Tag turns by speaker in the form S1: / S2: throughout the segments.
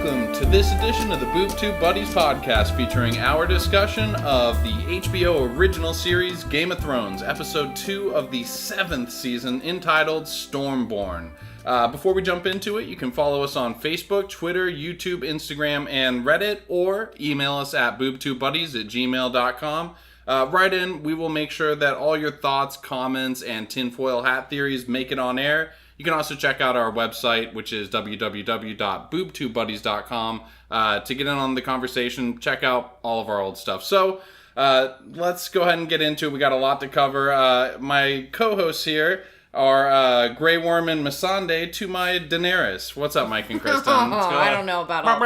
S1: welcome to this edition of the Boob Tube Buddies podcast featuring our discussion of the HBO original series Game of Thrones, episode 2 of the 7th season, entitled Stormborn. Before we jump into it, you can follow us on Facebook, Twitter, YouTube, Instagram, and Reddit, or email us at boobtubebuddies@gmail.com. Write in, we will make sure that all your thoughts, comments, and tinfoil hat theories make it on air. You can also check out our website, which is www.boobtubebuddies.com, to get in on the conversation. Check out all of our old stuff. So, let's go ahead and get into it. We got a lot to cover. My co-hosts here are Grey Worm and Missandei to my Daenerys. What's up, Mike and Kristin?
S2: I don't know about all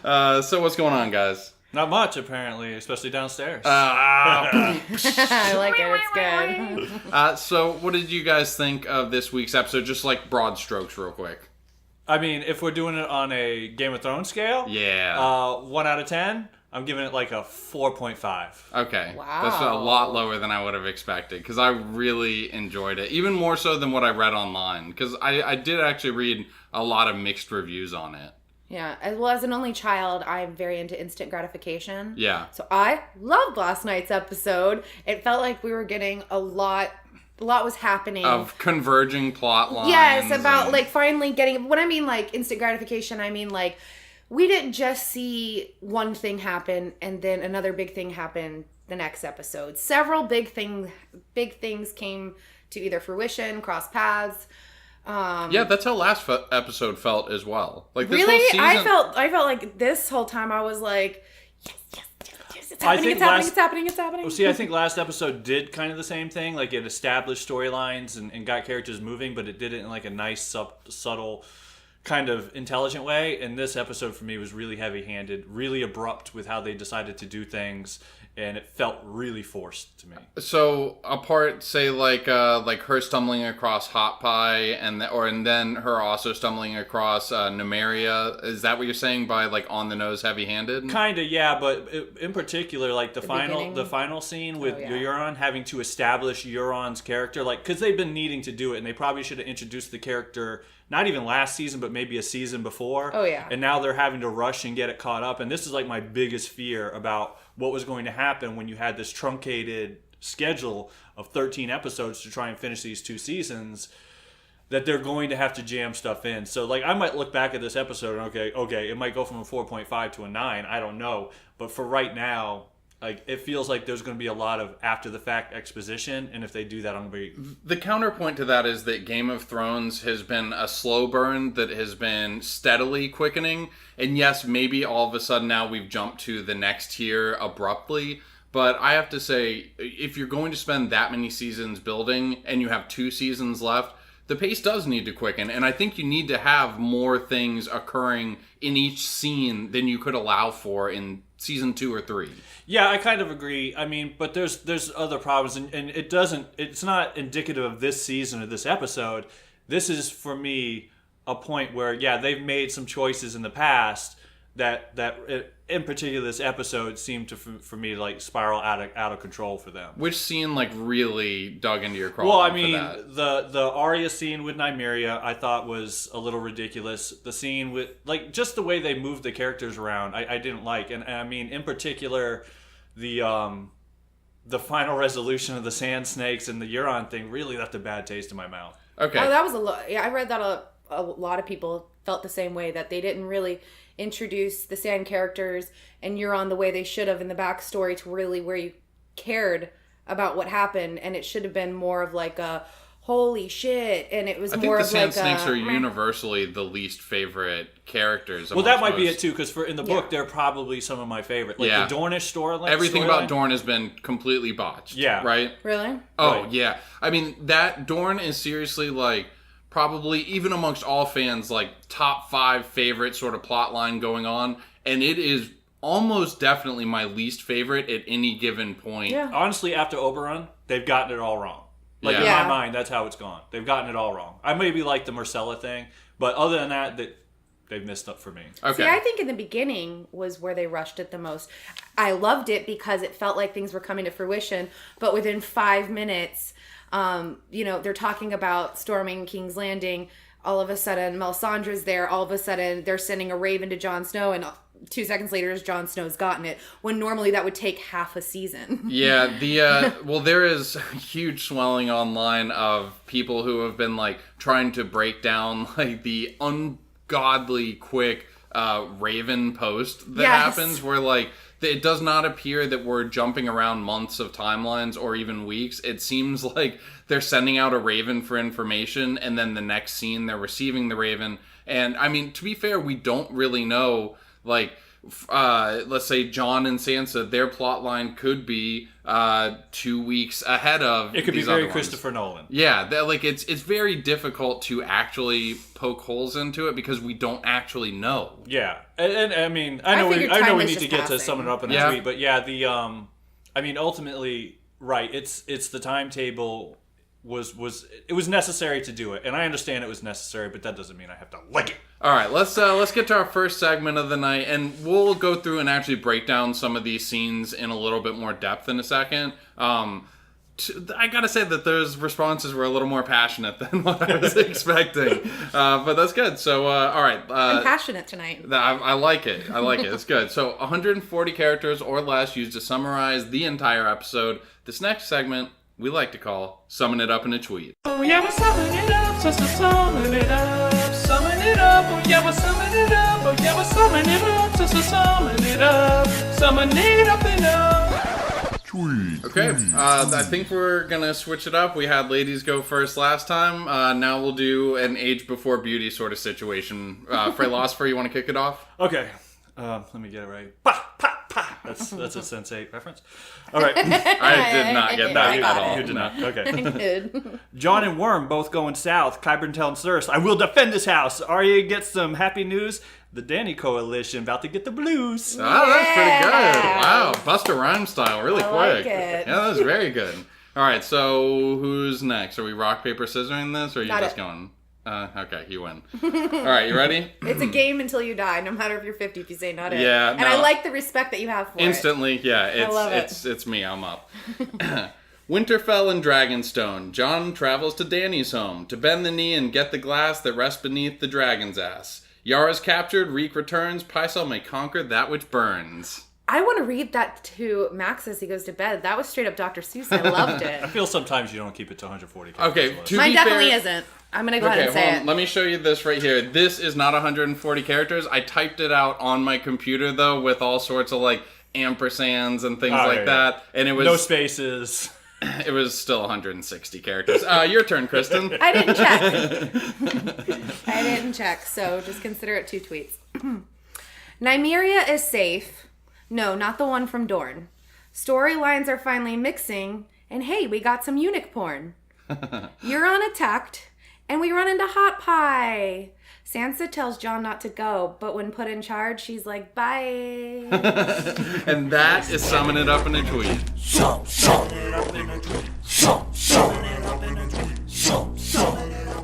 S2: that.
S1: So what's going on, guys?
S3: Not much, apparently, especially downstairs.
S2: I like it. It's good.
S1: So what did you guys think of this week's episode? Just like broad strokes real quick.
S3: I mean, if we're doing it on a Game of Thrones scale, 1 out of 10, I'm giving it like a 4.5.
S1: Okay.
S2: Wow.
S1: That's a lot lower than I would have expected, because I really enjoyed it. Even more so than what I read online, because I did actually read a lot of mixed reviews on it.
S2: Yeah, well, as an only child, I'm very into instant gratification.
S1: Yeah.
S2: So I loved last night's episode. It felt like we were getting a lot was happening.
S1: Of converging plot lines.
S2: Yes, about like finally getting, when I mean like instant gratification, I mean like we didn't just see one thing happen and then another big thing happen the next episode. Several big things came to either fruition, cross paths.
S1: Yeah, that's how last episode felt as well. Like this
S2: really,
S1: whole season,
S2: I felt like this whole time I was like, yes, it's happening, it's happening.
S3: Well, see, I think last episode did kind of the same thing. Like it established storylines and got characters moving, but it did it in like a nice, subtle, kind of intelligent way. And this episode for me was really heavy-handed, really abrupt with how they decided to do things. And it felt really forced to me.
S1: So apart, say like her stumbling across Hot Pie, and then her also stumbling across Nymeria. Is that what you're saying by like on the nose, heavy-handed?
S3: Kinda, yeah. But in particular, like the final scene with Euron having to establish Euron's character, like because they've been needing to do it, and they probably should have introduced the character not even last season, but maybe a season before.
S2: Oh yeah.
S3: And now they're having to rush and get it caught up. And this is like my biggest fear about what was going to happen when you had this truncated schedule of 13 episodes to try and finish these 2 seasons, that they're going to have to jam stuff in. So like I might look back at this episode and okay, it might go from a 4.5 to a 9. I don't know. But for right now, like it feels like there's going to be a lot of after the fact exposition, and if they do that, I'm going to be...
S1: The counterpoint to that is that Game of Thrones has been a slow burn that has been steadily quickening, and yes, maybe all of a sudden now we've jumped to the next tier abruptly, but I have to say, if you're going to spend that many seasons building and you have 2 seasons left, the pace does need to quicken, and I think you need to have more things occurring in each scene than you could allow for in season 2 or 3.
S3: Yeah, I kind of agree. I mean, but there's other problems, and it's not indicative of this season or this episode. This is, for me, a point where, yeah, they've made some choices in the past that in particular this episode seemed to, for me, like spiral out of control for them.
S1: Which scene, like, really dug into your craw?
S3: Well, I mean, the Arya scene with Nymeria I thought was a little ridiculous. The scene with, like, just the way they moved the characters around, I didn't like. And I mean, in particular, the final resolution of the Sand Snakes and the Euron thing really left a bad taste in my mouth.
S1: Okay.
S2: Oh, that was a lot. Yeah, I read that a lot of people felt the same way, that they didn't really introduce the Sand characters and Euron the way they should have in the backstory to really where you cared about what happened, and it should have been more of like a holy shit, and it was more of like
S1: the Sand Snakes are universally the least favorite characters.
S3: Well, that might be it too, because in the book they're probably some of my favorite. Like the Dornish storyline.
S1: Everything about Dorne has been completely botched. Yeah. Right?
S2: Really?
S1: Oh,
S3: right.
S1: Yeah. I mean, that Dorne is seriously like probably, even amongst all fans, like top 5 favorite sort of plot line going on, and it is almost definitely my least favorite at any given point.
S2: Yeah.
S3: Honestly, after Oberon, they've gotten it all wrong. Like, in my mind, that's how it's gone. They've gotten it all wrong. I maybe like the Marcella thing, but other than that they've missed up for me.
S1: Okay.
S2: See, I think in the beginning was where they rushed it the most. I loved it because it felt like things were coming to fruition, but within 5 minutes, they're talking about storming King's Landing. all of a sudden Melisandre's there. All of a sudden they're sending a raven to Jon Snow, and 2 seconds later Jon Snow's gotten it, when normally that would take half a season.
S1: Yeah, well, there is huge swelling online of people who have been like trying to break down like the ungodly quick Raven post that happens, where like it does not appear that we're jumping around months of timelines or even weeks. It seems like they're sending out a Raven for information, and then the next scene they're receiving the Raven. And I mean, to be fair, we don't really know, like, let's say Jon and Sansa, their plot line could be 2 weeks ahead of
S3: it could
S1: these
S3: be very
S1: other ones.
S3: Christopher Nolan.
S1: Yeah, like it's very difficult to actually poke holes into it because we don't actually know.
S3: Yeah, and I mean, I know we need to get to sum it up in a tweet, but yeah, I mean, ultimately, right? It's the timetable was necessary to do it, and I understand it was necessary, but that doesn't mean I have to like it.
S1: All right, let's get to our first segment of the night, and we'll go through and actually break down some of these scenes in a little bit more depth in a second. I gotta say that those responses were a little more passionate than what I was expecting, but that's good. So, all right.
S2: I'm passionate tonight.
S1: I like it. It's good. So, 140 characters or less used to summarize the entire episode. This next segment we like to call Summon It Up in a Tweet.
S4: Oh yeah, we're summon it up, so summon it up. Summon it up, oh yeah, we're summon it up. Oh yeah, we're summon it up, so summon it up. Summon it up and up.
S1: Tweet. Okay, I think we're gonna switch it up. We had ladies go first last time. Now we'll do an age before beauty sort of situation. Fralosopher, you want to kick it off?
S3: Okay. Let me get it right. Pa, pa, pa. That's a Sense8 reference. All right.
S1: I did not get that at all.
S3: You did not. Okay.
S2: I did.
S3: John and Worm both going south. Qyburn tells Cersei, I will defend this house. Arya gets some happy news. The Dany Coalition about to get the blues.
S1: Oh, that's pretty good. Wow, Busta Rhymes style, really quick.
S2: Like it.
S1: Yeah, that was very good. All right, so who's next? Are we rock, paper, scissoring this, or are you
S2: Got
S1: just
S2: it.
S1: going? Okay, you win. All right, you ready?
S2: It's a game until you die, no matter if you're 50 if you say not it.
S1: Yeah,
S2: and
S1: no.
S2: I like the respect that you have for
S1: Instantly, yeah,
S2: I love it.
S1: it's me, I'm up. Winterfell and Dragonstone. Jon travels to Dany's home to bend the knee and get the glass that rests beneath the dragon's ass. Yara's captured, Reek returns, Pycelle may conquer that which burns.
S2: I want to read that to Max as he goes to bed. That was straight up Dr. Seuss. I loved it.
S3: I feel sometimes you don't keep it to 140 characters.
S1: Okay, to
S2: Mine
S1: be
S2: definitely
S1: fair,
S2: isn't. I'm going to go ahead and say
S1: hold on.
S2: it.
S1: Let me show you this right here. This is not 140 characters. I typed it out on my computer, though, with all sorts of, like, ampersands and things like that. And it was...
S3: No spaces.
S1: It was still 160 characters. Your turn, Kristin.
S2: I didn't check. So just consider it 2 tweets. Nymeria is safe. No, not the one from Dorne. Storylines are finally mixing. And hey, we got some eunuch porn. Euron attacked. And we run into Hot Pie. Sansa tells Jon not to go, but when put in charge, she's like, bye.
S1: And that is Summon It Up in a Tweet.
S4: Summon it up in a tweet. Summon it up in a tweet.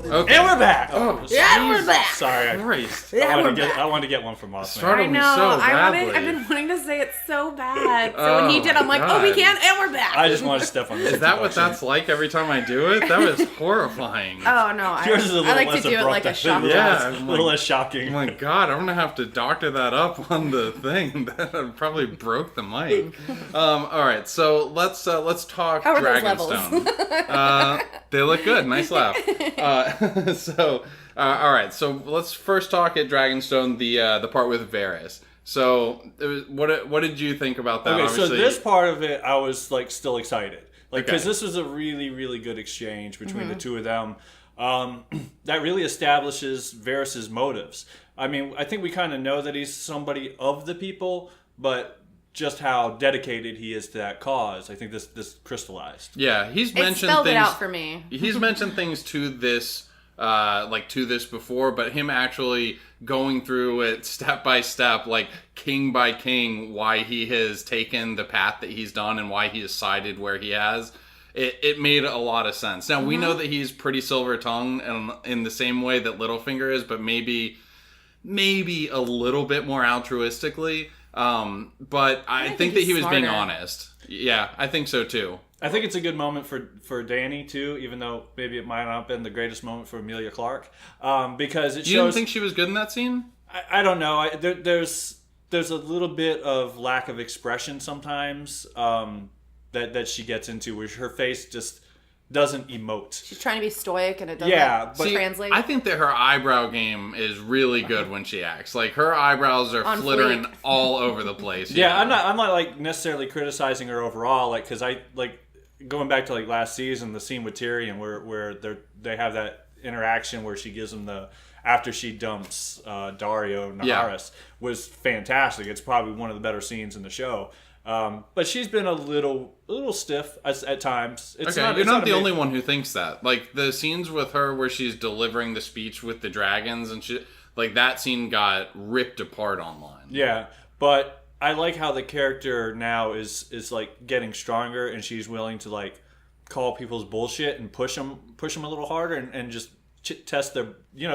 S1: Okay.
S3: And we're back.
S1: Oh,
S2: Yeah, we're back.
S3: Sorry.
S1: Christ.
S2: Yeah,
S3: I wanted to get one from Mothman.
S1: Startled
S2: I
S1: me
S2: know.
S1: so badly.
S2: I've been wanting to say it so bad. So when he did, I'm like,
S1: God.
S2: oh, we can, and we're back.
S3: I just wanted to step on this.
S1: Is that what that's like every time I do it? That was horrifying.
S2: Oh no,
S3: Yours is a little
S2: I like
S3: less
S2: to do it like a
S3: abrupt,
S2: shock.
S1: Yeah.
S3: a little less shocking.
S1: Oh my God, I'm gonna have to doctor that up on the thing. That probably broke the mic. All right, so let's talk
S2: How are those
S1: Dragonstone. They look good. Nice laugh. All right, so let's first talk at Dragonstone, the part with Varys. So, what did you think about that?
S3: Okay,
S1: Obviously,
S3: so this part of it, I was like still excited, like because
S1: Okay.
S3: this was a really, really good exchange between the two of them. That really establishes Varys's motives. I mean, I think we kind of know that he's somebody of the people, but just how dedicated he is to that cause, I think this crystallized.
S1: Yeah, he's
S2: It
S1: mentioned
S2: spelled
S1: things.
S2: it out for me.
S1: He's mentioned things to this. To this before, but him actually going through it step by step, like king by king, why he has taken the path that he's done and why he has sided where he has, it made a lot of sense. Now, we know that he's pretty silver-tongued and in the same way that Littlefinger is, but maybe a little bit more altruistically. But I think that he was being
S2: smarter.
S1: honest. Yeah, I think so too.
S3: I think it's a good moment for Dany too, even though maybe it might not have been the greatest moment for Emilia Clarke, because it shows.
S1: You didn't think she was good in that scene?
S3: I don't know. There's a little bit of lack of expression sometimes that she gets into, where her face just doesn't emote.
S2: She's trying to be stoic and it doesn't translate.
S1: I think that her eyebrow game is really good when she acts. Like, her eyebrows are flittering all over the place.
S3: Yeah, I'm not like necessarily criticizing her overall, like, because I like going back to like last season, the scene with Tyrion where they have that interaction where she gives him the after she dumps Dario Naharis was fantastic. It's probably one of the better scenes in the show. But she's been a little stiff at times.
S1: You're not the only one who thinks that. Like, the scenes with her where she's delivering the speech with the dragons and shit, like, that scene got ripped apart online.
S3: Yeah, but I like how the character now is like getting stronger, and she's willing to like call people's bullshit and push them a little harder and just test their,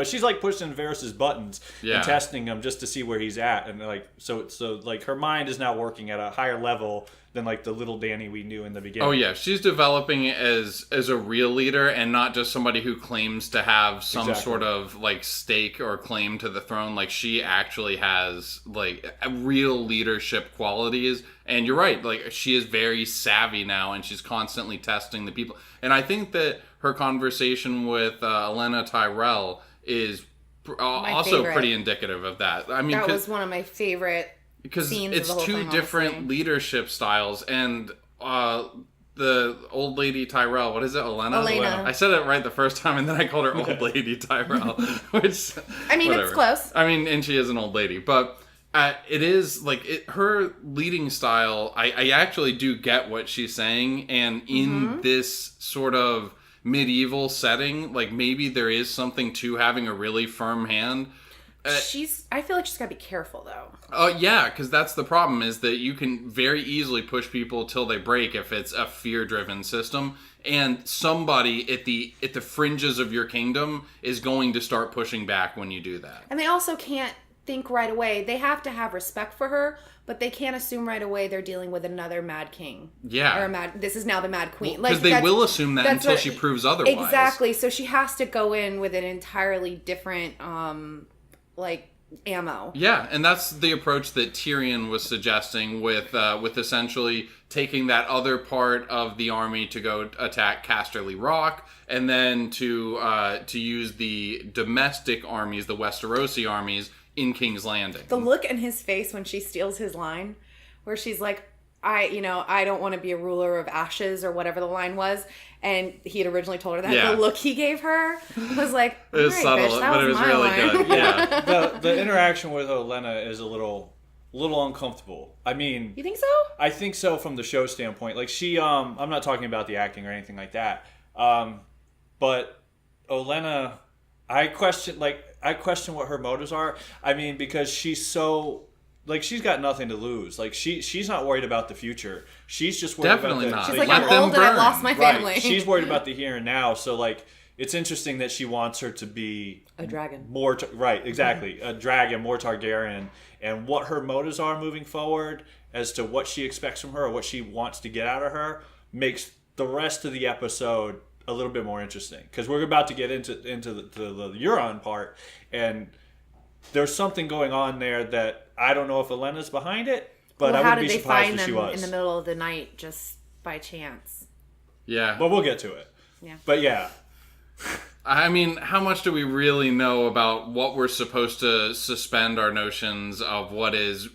S3: she's like pushing Varys's buttons and testing him just to see where he's at, and like so like her mind is now working at a higher level than like the little Dany we knew in the beginning.
S1: Oh yeah, she's developing as a real leader and not just somebody who claims to have some sort of like stake or claim to the throne. Like, she actually has like real leadership qualities. And you're right, like, she is very savvy now, and she's constantly testing the people. And I think that her conversation with Olenna Tyrell is also pretty indicative of that. I mean,
S2: that was one of my favorite scenes. Because it's two different
S1: leadership styles, and the old lady Tyrell, what is it, Olenna? I said it right the first time, and then I called her old lady Tyrell, which
S2: I mean, whatever. It's close.
S1: I mean, and she is an old lady, but it is like her leading style. I actually do get what she's saying, and in this sort of medieval setting, like, maybe there is something to having a really firm hand.
S2: I feel like she's gotta be careful though.
S1: Yeah, because that's the problem, is that you can very easily push people till they break if it's a fear-driven system, and somebody at the fringes of your kingdom is going to start pushing back when you do that.
S2: And they also can't think right away. They have to have respect for her, but they can't assume right away they're dealing with another mad king. Yeah. Or this is now the mad queen.
S1: Because they will assume that until she proves otherwise.
S2: Exactly. So she has to go in with an entirely different, ammo.
S1: Yeah, and that's the approach that Tyrion was suggesting with essentially taking that other part of the army to go attack Casterly Rock, and then to use the domestic armies, the Westerosi armies, in King's Landing.
S2: The look in his face when she steals his line, where she's like, I don't want to be a ruler of ashes, or whatever the line was, and he had originally told her that. Yeah. The look he gave her was like,
S1: it was subtle,
S2: bitch,
S1: but it was really
S2: line.
S1: good. Yeah.
S3: the interaction with Olenna is a little uncomfortable. I mean,
S2: you think so?
S3: I think so from the show standpoint. Like, she, I'm not talking about the acting or anything like that, but Olenna, I question what her motives are. I mean, because she's so, like, she's got nothing to lose. Like, she's not worried about the future. She's just worried about the...
S2: She's like, I'm old and I've lost my family.
S3: Right. She's worried about the here and now. So, like, it's interesting that she wants her to be...
S2: a dragon.
S3: Right, exactly. A dragon, more Targaryen. And what her motives are moving forward as to what she expects from her or what she wants to get out of her makes the rest of the episode a little bit more interesting, because we're about to get into the Euron part, and there's something going on there that I don't know if Olenna's behind it, but I wouldn't be surprised if she was.
S2: How did they find them in the middle of the night just by chance?
S1: Yeah.
S3: Well, we'll get to it.
S2: Yeah.
S3: But yeah.
S1: I mean, how much do we really know about what we're supposed to suspend our notions of what is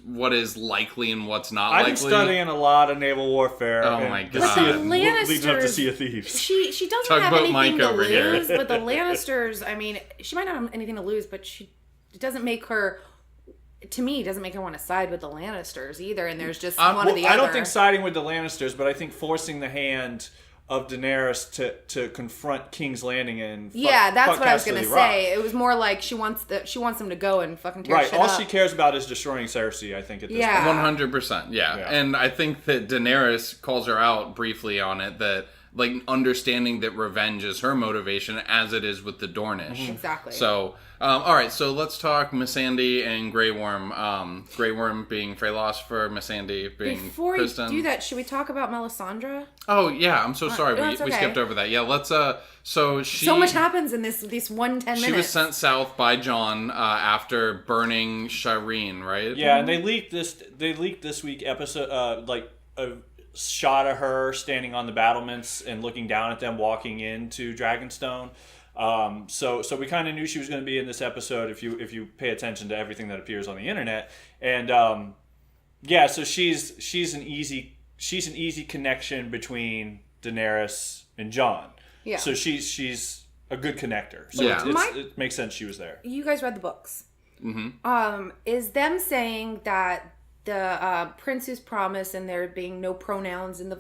S1: likely and what's not likely?
S3: I've been studying a lot of naval warfare.
S1: Oh my god!
S3: Leading up to Sea of Thieves.
S2: She doesn't have anything to lose, but the Lannisters, I mean, she might not have anything to lose, but it doesn't make her... To me, it doesn't make her want to side with the Lannisters either, and there's just one or the other.
S3: I don't think siding with the Lannisters, but I think forcing the hand of Daenerys to confront King's Landing and
S2: that's what I was gonna say. It was more like she wants them to go and fucking tear shit up.
S3: All she cares about is destroying Cersei, I think, at this point.
S1: 100%, yeah. And I think that Daenerys calls her out briefly on it, that like understanding that revenge is her motivation as it is with the Dornish.
S2: Exactly.
S1: So, all right, so let's talk Missandei and Grey Worm. Grey Worm being Fralosopher, Missandei being
S2: Before
S1: Kristin.
S2: you do that, should we talk about Melisandre?
S1: Oh, yeah, I'm so sorry.
S2: no, it's
S1: We
S2: okay.
S1: skipped over that. Yeah, let's, so she...
S2: So much happens in this 10 minutes.
S1: She was sent south by Jon after burning Shireen, right?
S3: Yeah, and they leaked this week episode, like a shot of her standing on the battlements and looking down at them walking into Dragonstone. So we kind of knew she was going to be in this episode if you pay attention to everything that appears on the internet. And yeah, so she's an easy connection betwn Daenerys and Jon.
S2: Yeah.
S3: So she's a good connector. So
S1: Yeah.
S3: it makes sense she was there.
S2: You guys read the books. Mm-hmm. Is them saying that the prince who's promised and there being no pronouns in the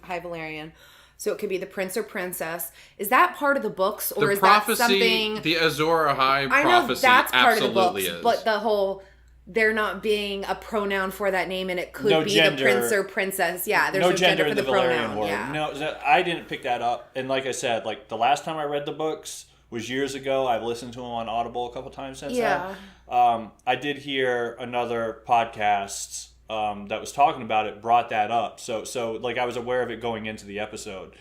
S2: High Valyrian, so it could be the prince or princess. Is that part of the books, or
S1: The
S2: is
S1: prophecy,
S2: that something?
S1: the Azor Ahai
S2: I know
S1: prophecy
S2: that's part of the
S1: absolutely
S2: books,
S1: is.
S2: but the whole there not being a pronoun for that name, and it could
S3: No
S2: be
S3: gender.
S2: the prince or princess. Yeah, there's
S3: No
S2: no gender for
S3: in
S2: the
S3: the Valyrian
S2: pronoun.
S3: word.
S2: Yeah.
S3: No, I didn't pick that up. And like I said, like the last time I read the books was years ago. I've listened to them on Audible a couple times since
S2: Yeah.
S3: then. I did hear another podcast that was talking about it, brought that up. So like I was aware of it going into the episode.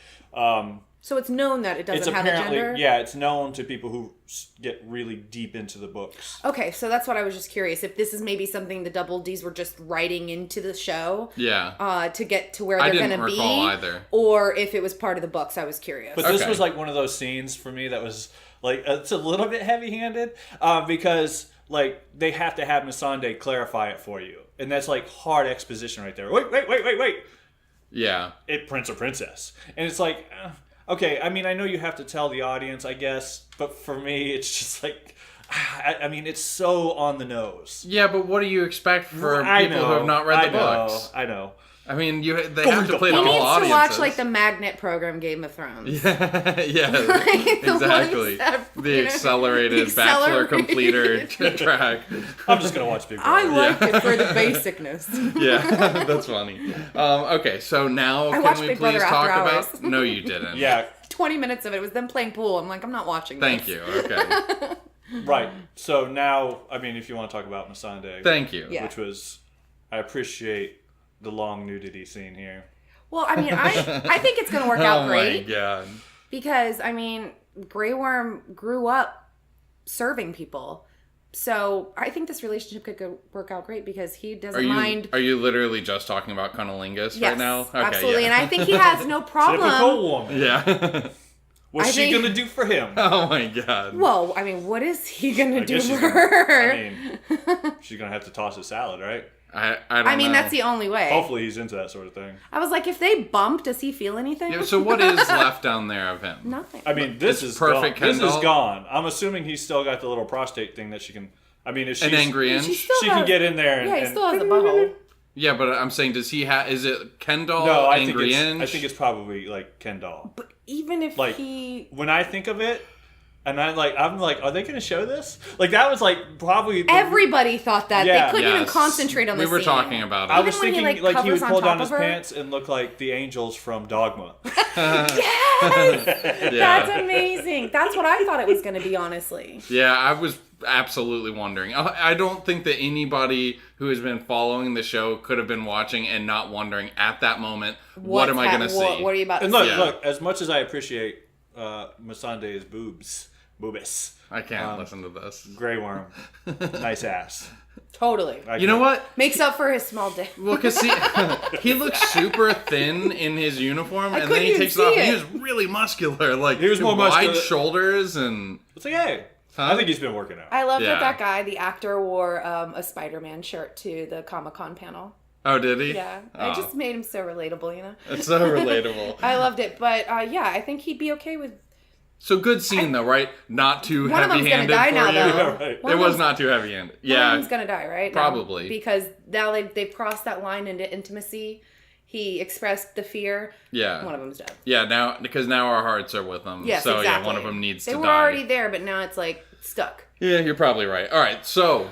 S2: So it's known that it
S3: It's
S2: doesn't have a
S3: apparently,
S2: gender?
S3: yeah, it's known to people who get really deep into the books.
S2: Okay, so that's what I was just curious. If this is maybe something the Double Ds were just writing into the show
S1: yeah.
S2: to get to where
S1: I
S2: they're
S1: didn't
S2: going to be.
S1: recall either.
S2: Or if it was part of the books, I was curious.
S3: But this
S1: Okay.
S3: was like one of those scenes for me that was like, it's a little bit heavy-handed because like they have to have Missandei clarify it for you. And that's like hard exposition right there. Wait.
S1: Yeah.
S3: Prince or princess. And it's like, okay, I mean, I know you have to tell the audience, I guess, but for me, it's just like, I mean, it's so on the nose.
S1: Yeah, but what do you expect for
S3: I
S1: people
S3: know,
S1: who have not read the
S3: I
S1: books?
S3: I know.
S1: I mean, they have to play to
S2: he
S1: all
S2: needs
S1: audiences.
S2: to watch like the magnet program Game of Thrones.
S1: yeah,
S2: Like, the
S1: exactly.
S2: ones that,
S1: The
S2: you know,
S1: accelerated
S2: the
S1: Bachelor
S2: accelerated-
S1: Completer track.
S3: I'm just going to watch Big Brother.
S2: I like it for the basicness.
S1: Yeah, that's funny. Okay, so now can
S2: watched
S1: we
S2: Big
S1: please
S2: Brother
S1: talk
S2: After
S1: about...
S2: Hours.
S1: No, you didn't.
S3: Yeah,
S2: 20 minutes of it was them playing pool. I'm like, I'm not watching this.
S1: Thank you. Okay.
S3: right. So now, I mean, if you want to talk about Missandei,
S1: Thank you.
S2: Yeah.
S3: which was, I appreciate the long nudity scene here.
S2: Well, I mean, I think it's going to work out great.
S1: Oh my god.
S2: Because, I mean, Grey Worm grew up serving people. So I think this relationship could work out great because he doesn't mind.
S1: Are you literally just talking about Cunnilingus
S2: Yes,
S1: right now? Okay,
S2: absolutely.
S1: yeah.
S2: And I think he has no problem.
S3: Typical woman.
S1: Yeah.
S3: What's
S2: I
S3: she
S2: think-
S3: going to do for him?
S1: Oh my god.
S2: Whoa, I mean, what is he going to do
S3: guess
S2: for
S3: she's gonna-
S2: her?
S3: I mean, she's going to have to toss his salad, right?
S1: I don't know.
S2: I mean, that's the only way.
S3: Hopefully he's into that sort of thing.
S2: I was like, if they bump, does he feel anything?
S1: Yeah, so what is left down there of him?
S2: Nothing.
S3: I mean, this
S1: It's
S3: is
S1: perfect
S3: gone. This is
S1: Kendall.
S3: gone. I'm assuming he's still got the little prostate thing that she can... I mean, if she's...
S1: An angry
S2: She
S1: inch?
S2: still
S3: She
S2: has-
S3: can get in there and...
S2: Yeah, he
S3: and-
S2: still has a butthole.
S1: Yeah, but I'm saying, does he have... Is it Kendall,
S3: No, I think
S1: angry inch?
S3: it's probably like Ken doll.
S2: But even if
S3: Like,
S2: he...
S3: when I think of it, and I'm like, are they going to show this? Like, that was like probably...
S2: Everybody thought that.
S3: Yeah.
S2: They couldn't even
S1: Yes.
S2: concentrate on the
S1: We were
S2: scene.
S1: talking about it.
S3: I
S2: Even
S3: was
S2: when he,
S3: thinking
S2: like,
S3: like he would
S2: covers on
S3: pull
S2: top
S3: down his
S2: of her.
S3: pants and look like the angels from Dogma.
S2: Yes!
S1: Yeah.
S2: That's amazing. That's what I thought it was going to be, honestly.
S1: Yeah, I was absolutely wondering. I don't think that anybody who has been following the show could have been watching and not wondering at that moment, what am I going to see?
S2: What are you about to
S3: And
S2: see?
S3: look,
S1: Yeah.
S3: look, as much as I appreciate Missandei's boobs,
S1: I can't listen to this.
S3: Grey Worm, nice ass.
S2: Totally.
S1: You know what?
S2: Makes up for his small dick.
S1: Well, because he looks super thin in his uniform, and then
S2: couldn't
S1: he
S2: even
S1: takes it off.
S2: see
S1: He
S2: it.
S1: was really muscular. Like,
S3: He was more
S1: wide
S3: muscular.
S1: shoulders and...
S3: It's like, hey, I think he's been working out.
S2: I love
S1: Yeah.
S2: that that guy, the actor, wore a Spider-Man shirt to the Comic-Con panel.
S1: Oh, did he?
S2: Yeah.
S1: Oh.
S2: It just made him so relatable, you know?
S1: It's so relatable.
S2: I loved it. But, yeah, I think he'd be okay with...
S1: So good scene, though, right? Not too
S2: One of them's
S1: heavy-handed
S2: gonna die
S1: for
S2: now,
S1: you.
S2: though.
S3: Yeah, right.
S2: One
S1: It
S2: of
S1: was
S2: them's-
S1: not too heavy-handed.
S2: One of
S1: Yeah.
S2: them's gonna die, right? Now,
S1: Probably.
S2: because now they've crossed that line into intimacy. He expressed the fear.
S1: Yeah.
S2: One of them's dead.
S1: Yeah, now our hearts are with them.
S2: Yes,
S1: so
S2: exactly.
S1: yeah, one of them needs
S2: they
S1: to
S2: were
S1: die.
S2: already there, but now it's like stuck.
S1: Yeah, you're probably right. All right, so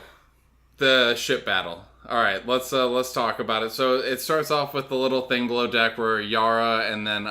S1: the ship battle. All right, let's talk about it. So it starts off with the little thing below deck where Yara and then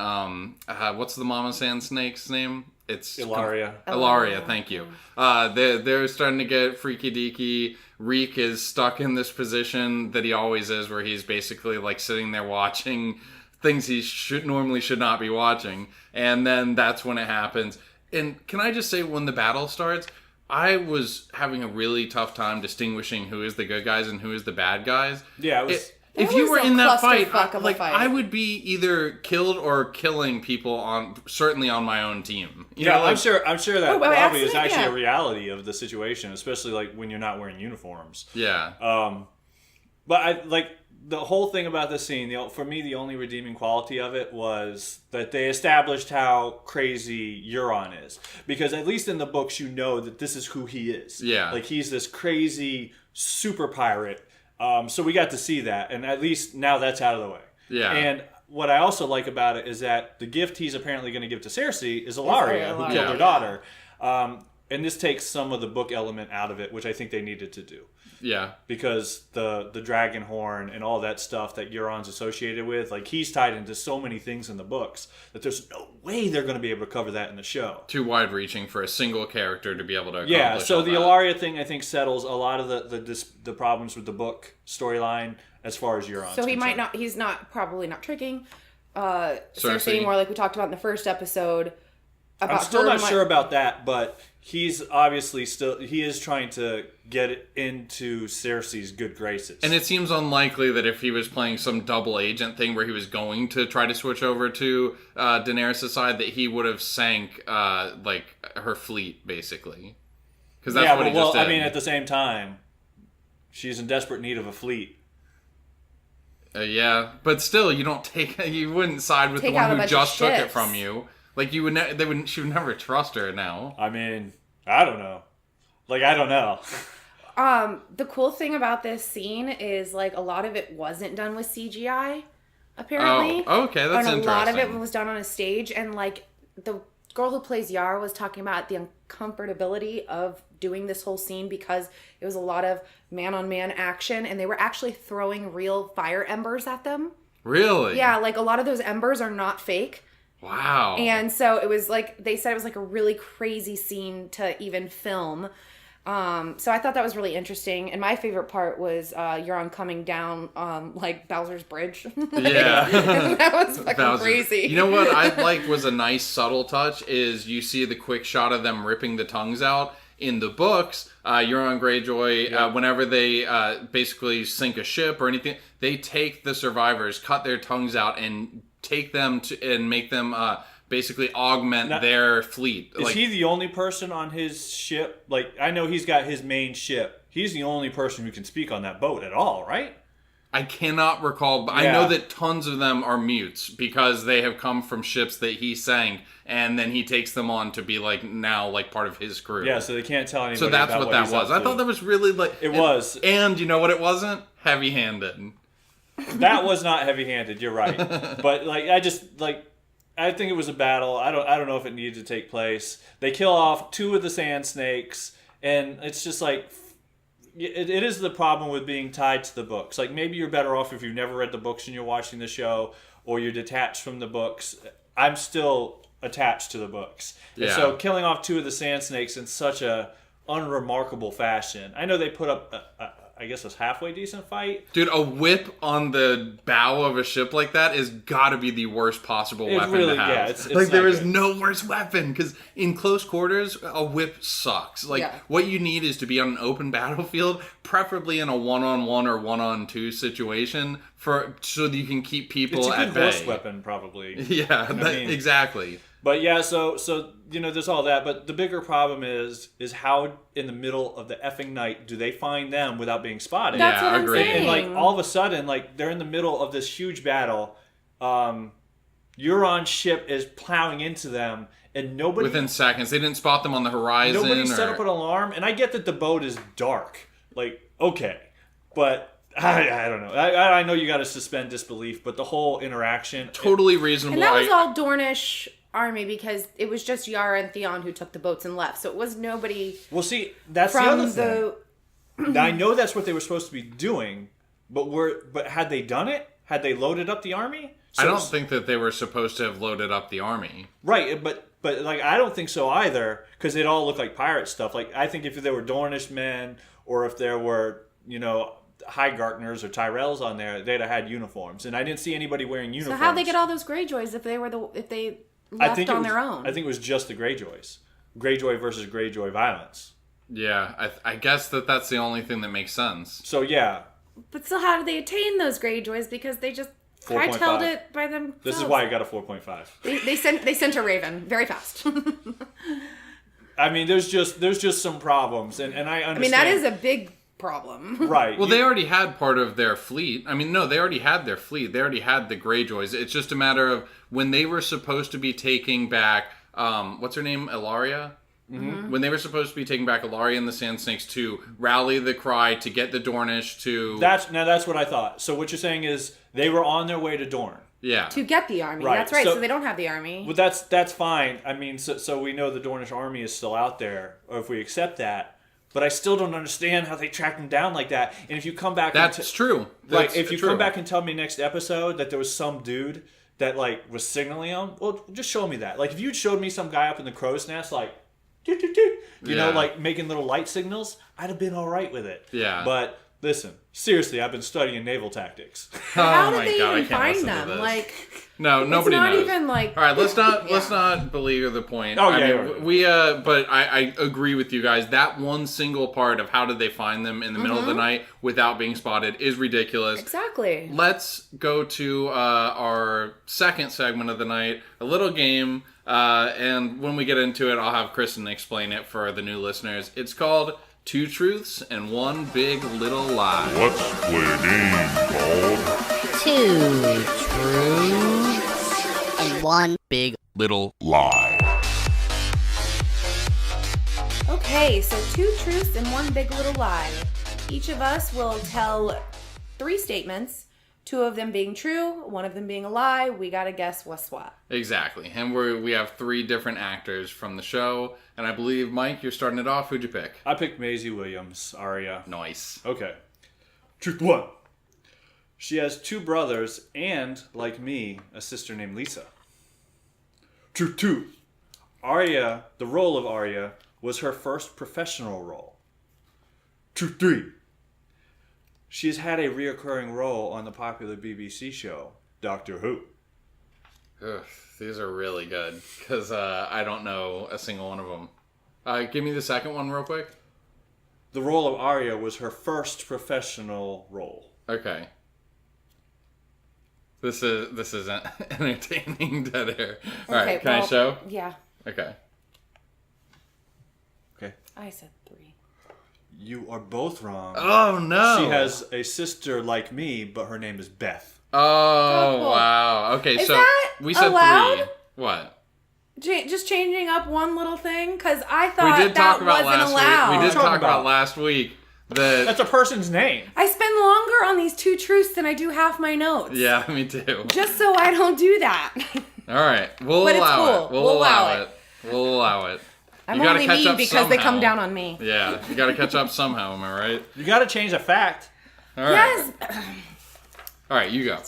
S1: what's the Mama Sand snake's name? It's
S3: Ilaria.
S1: Ilaria, thank you. They're starting to get freaky deaky. Reek is stuck in this position that he always is, where he's basically like sitting there watching things he should not be watching, and then that's when it happens. And can I just say, when the battle starts, I was having a really tough time distinguishing who is the good guys and who is the bad guys.
S3: Yeah, it was...
S1: If you were in that fight,
S2: fight,
S1: I would be either killed or killing people certainly on my own team.
S3: I'm sure that probably is actually
S2: yeah.
S3: a reality of the situation, especially like when you're not wearing uniforms.
S1: Yeah.
S3: But I like the whole thing about this scene. For me, the only redeeming quality of it was that they established how crazy Euron is, because at least in the books, you know that this is who he is.
S1: Yeah.
S3: Like he's this crazy super pirate. So we got to see that, and at least now that's out of the way.
S1: Yeah.
S3: And what I also like about it is that the gift he's apparently going to give to Cersei is Ilaria, who killed her daughter. And this takes some of the book element out of it, which I think they needed to do.
S1: Yeah.
S3: Because the dragon horn and all that stuff that Euron's associated with, like he's tied into so many things in the books that there's no way they're going to be able to cover that in the show.
S1: Too wide-reaching for a single character to be able to accomplish.
S3: Yeah, so
S1: all
S3: the
S1: that.
S3: Ilaria thing I think settles a lot of the problems with the book storyline as far as Euron's
S2: So
S3: concerned.
S2: he's probably not tricking Cersei anymore, like we talked about in the first episode.
S3: I'm still not sure about that, but he's obviously he is trying to get into Cersei's good graces.
S1: And it seems unlikely that if he was playing some double agent thing where he was going to try to switch over to Daenerys' side, that he would have sank like her fleet, basically. Because that's what he just did.
S3: I mean, at the same time, she's in desperate need of a fleet.
S1: Yeah, but still, you wouldn't side with the one who just took it from you. Like she would never trust her now.
S3: I mean, I don't know. I don't know.
S2: The cool thing about this scene is like a lot of it wasn't done with CGI, apparently.
S1: Oh, okay, that's interesting.
S2: And a lot of it was done on a stage, and like the girl who plays Yara was talking about the uncomfortability of doing this whole scene because it was a lot of man-on-man action, and they were actually throwing real fire embers at them.
S1: Really?
S2: Yeah, like a lot of those embers are not fake.
S1: Wow.
S2: And so it was like, they said it was like a really crazy scene to even film. So I thought that was really interesting. And my favorite part was Euron coming down like Bowser's bridge.
S1: Yeah.
S2: That was fucking crazy.
S1: You know what I like was a nice subtle touch is you see the quick shot of them ripping the tongues out. In the books, Euron Greyjoy, whenever they basically sink a ship or anything, they take the survivors, cut their tongues out, and take them and make them basically augment their fleet.
S3: Is he the only person on his ship? Like, I know he's got his main ship. He's the only person who can speak on that boat at all, right?
S1: I cannot recall, but I know that tons of them are mutes because they have come from ships that he sank, and then he takes them on to be now part of his crew.
S3: Yeah, so they can't tell anybody.
S1: So that's
S3: about
S1: what that was. I thought that was really
S3: was.
S1: And you know what it wasn't? Heavy-handed.
S3: That was not heavy-handed. You're right. But I think it was a battle. I don't know if it needed to take place. They kill off 2 of the sand snakes, and it's just like. It is the problem with being tied to the books. Like, maybe you're better off if you've never read the books and you're watching the show, or you're detached from the books. I'm still attached to the books.
S1: Yeah.
S3: And so killing off 2 of the sand snakes in such a unremarkable fashion. I know they put up, I guess, a halfway decent fight.
S1: Dude, a whip on the bow of a ship like that is gotta be the worst possible weapon to have.
S3: Yeah, it's
S1: there is no worse weapon, because in close quarters, a whip sucks. What you need is to be on an open battlefield, preferably in a one-on-one or one-on-two situation, so that you can keep people at bay.
S3: It's a good horse weapon, probably.
S1: Yeah, exactly.
S3: But yeah, so there's all that. But the bigger problem is how in the middle of the effing night do they find them without being spotted?
S2: That's what I'm saying.
S3: And all of a sudden, they're in the middle of this huge battle. Euron's ship is plowing into them, and nobody
S1: within seconds. They didn't spot them on the horizon.
S3: Nobody set up an alarm, and I get that the boat is dark. Okay, but I don't know. I know you got to suspend disbelief, but the whole interaction
S1: totally reasonable.
S2: And that was all Dornish army because it was just Yara and Theon who took the boats and left. So it was nobody.
S3: Well, see, that's the other thing. I know that's what they were supposed to be doing, But had they done it? Had they loaded up the army?
S1: I don't think that they were supposed to have loaded up the army.
S3: Right, but like I don't think so either, because it all looked like pirate stuff. Like I think if there were Dornish men or if there were, Highgartners or Tyrells on there, they'd have had uniforms, and I didn't see anybody wearing uniforms.
S2: So how'd they get all those Greyjoys if they left on their own?
S3: I think it was just the Greyjoys. Greyjoy versus Greyjoy violence.
S1: Yeah, I guess that's the only thing that makes sense.
S3: So yeah.
S2: But still, how did they attain those Greyjoys? Because they just hightailed it by themselves.
S3: This is why I got a 4.5.
S2: They sent a raven very fast.
S3: I mean, there's just some problems, and I understand.
S2: I mean, that is a big problem.
S3: Right.
S1: Well, they already had part of their fleet. I mean, no, they already had their fleet. They already had the Greyjoys. It's just a matter of when they were supposed to be taking back, what's her name, Ilaria? Mm-hmm. When they were supposed to be taking back Ilaria and the Sand Snakes to rally the cry to get the Dornish to...
S3: That's what I thought. So what you're saying is they were on their way to Dorne.
S1: Yeah.
S2: To get the army.
S3: Right.
S2: That's right. So they don't have the army.
S3: Well, that's fine. I mean, so we know the Dornish army is still out there, or if we accept that. But I still don't understand how they tracked them down like that. And if you come back...
S1: That's true.
S3: Like, if you come back and tell me next episode that there was some dude that, like, was signaling them, well, just show me that. Like, if you'd showed me some guy up in the crow's nest, like, doot, doot, doot, you know, like, making little light signals, I'd have been all right with it.
S1: Yeah.
S3: But, listen, seriously, I've been studying naval tactics.
S2: How did they even find them? Like...
S1: No, nobody knows.
S2: It's not even like...
S1: All right, let's not belabor the point.
S3: Oh,
S1: yeah. But I agree with you guys. That one single part of how did they find them in the middle of the night without being spotted is ridiculous.
S2: Exactly.
S1: Let's go to our second segment of the night, a little game. And when we get into it, I'll have Kristin explain it for the new listeners. It's called 2 Truths and 1 Big Little Lie.
S5: Let's play a game called
S6: 2 Truths and 1 Big
S5: Little Lie.
S2: Okay, so 2 truths and 1 big little lie. Each of us will tell 3 statements, 2 of them being true, 1 of them being a lie. We gotta guess what's what.
S1: Exactly. And we have 3 different actors from the show. And I believe, Mike, you're starting it off. Who'd you pick?
S3: I picked Maisie Williams, Arya.
S1: Nice.
S3: Okay. Truth 1. She has 2 brothers and, like me, a sister named Lisa. Truth 2. Arya, the role of Arya, was her first professional role. Truth 3. She has had a reoccurring role on the popular BBC show, Doctor Who.
S1: Ugh, these are really good, because I don't know a single one of them. Give me the second one real quick.
S3: The role of Arya was her first professional role.
S1: Okay. This is entertaining dead air. All right, can I show?
S2: Yeah.
S1: Okay.
S3: Okay.
S2: I said 3.
S3: You are both wrong.
S1: Oh, no.
S3: She has a sister like me, but her name is Beth.
S1: Oh,
S2: cool.
S1: wow. Okay,
S2: Is
S1: so
S2: that
S1: we said
S2: allowed?
S1: 3. What?
S2: Just changing up one little thing? Because I thought
S1: We did talk about
S2: wasn't
S1: last
S2: allowed.
S1: week. We did
S3: Talk
S1: talk about
S3: about?
S1: last week that...
S3: That's a person's name.
S2: I spend longer on these 2 truths than I do half my notes.
S1: Yeah, me too.
S2: Just so I don't do that.
S1: All right, we'll
S2: But it's
S1: allow
S2: cool.
S1: it. We'll
S2: We'll
S1: allow
S2: allow
S1: it. We'll allow it.
S2: I'm
S1: You gotta
S2: only
S1: catch
S2: mean
S1: up
S2: because they come
S1: somehow.
S2: down on me.
S1: Yeah, you got to catch up somehow. Am I right?
S3: You got to change a fact.
S1: All right.
S2: Yes.
S1: All right, you go.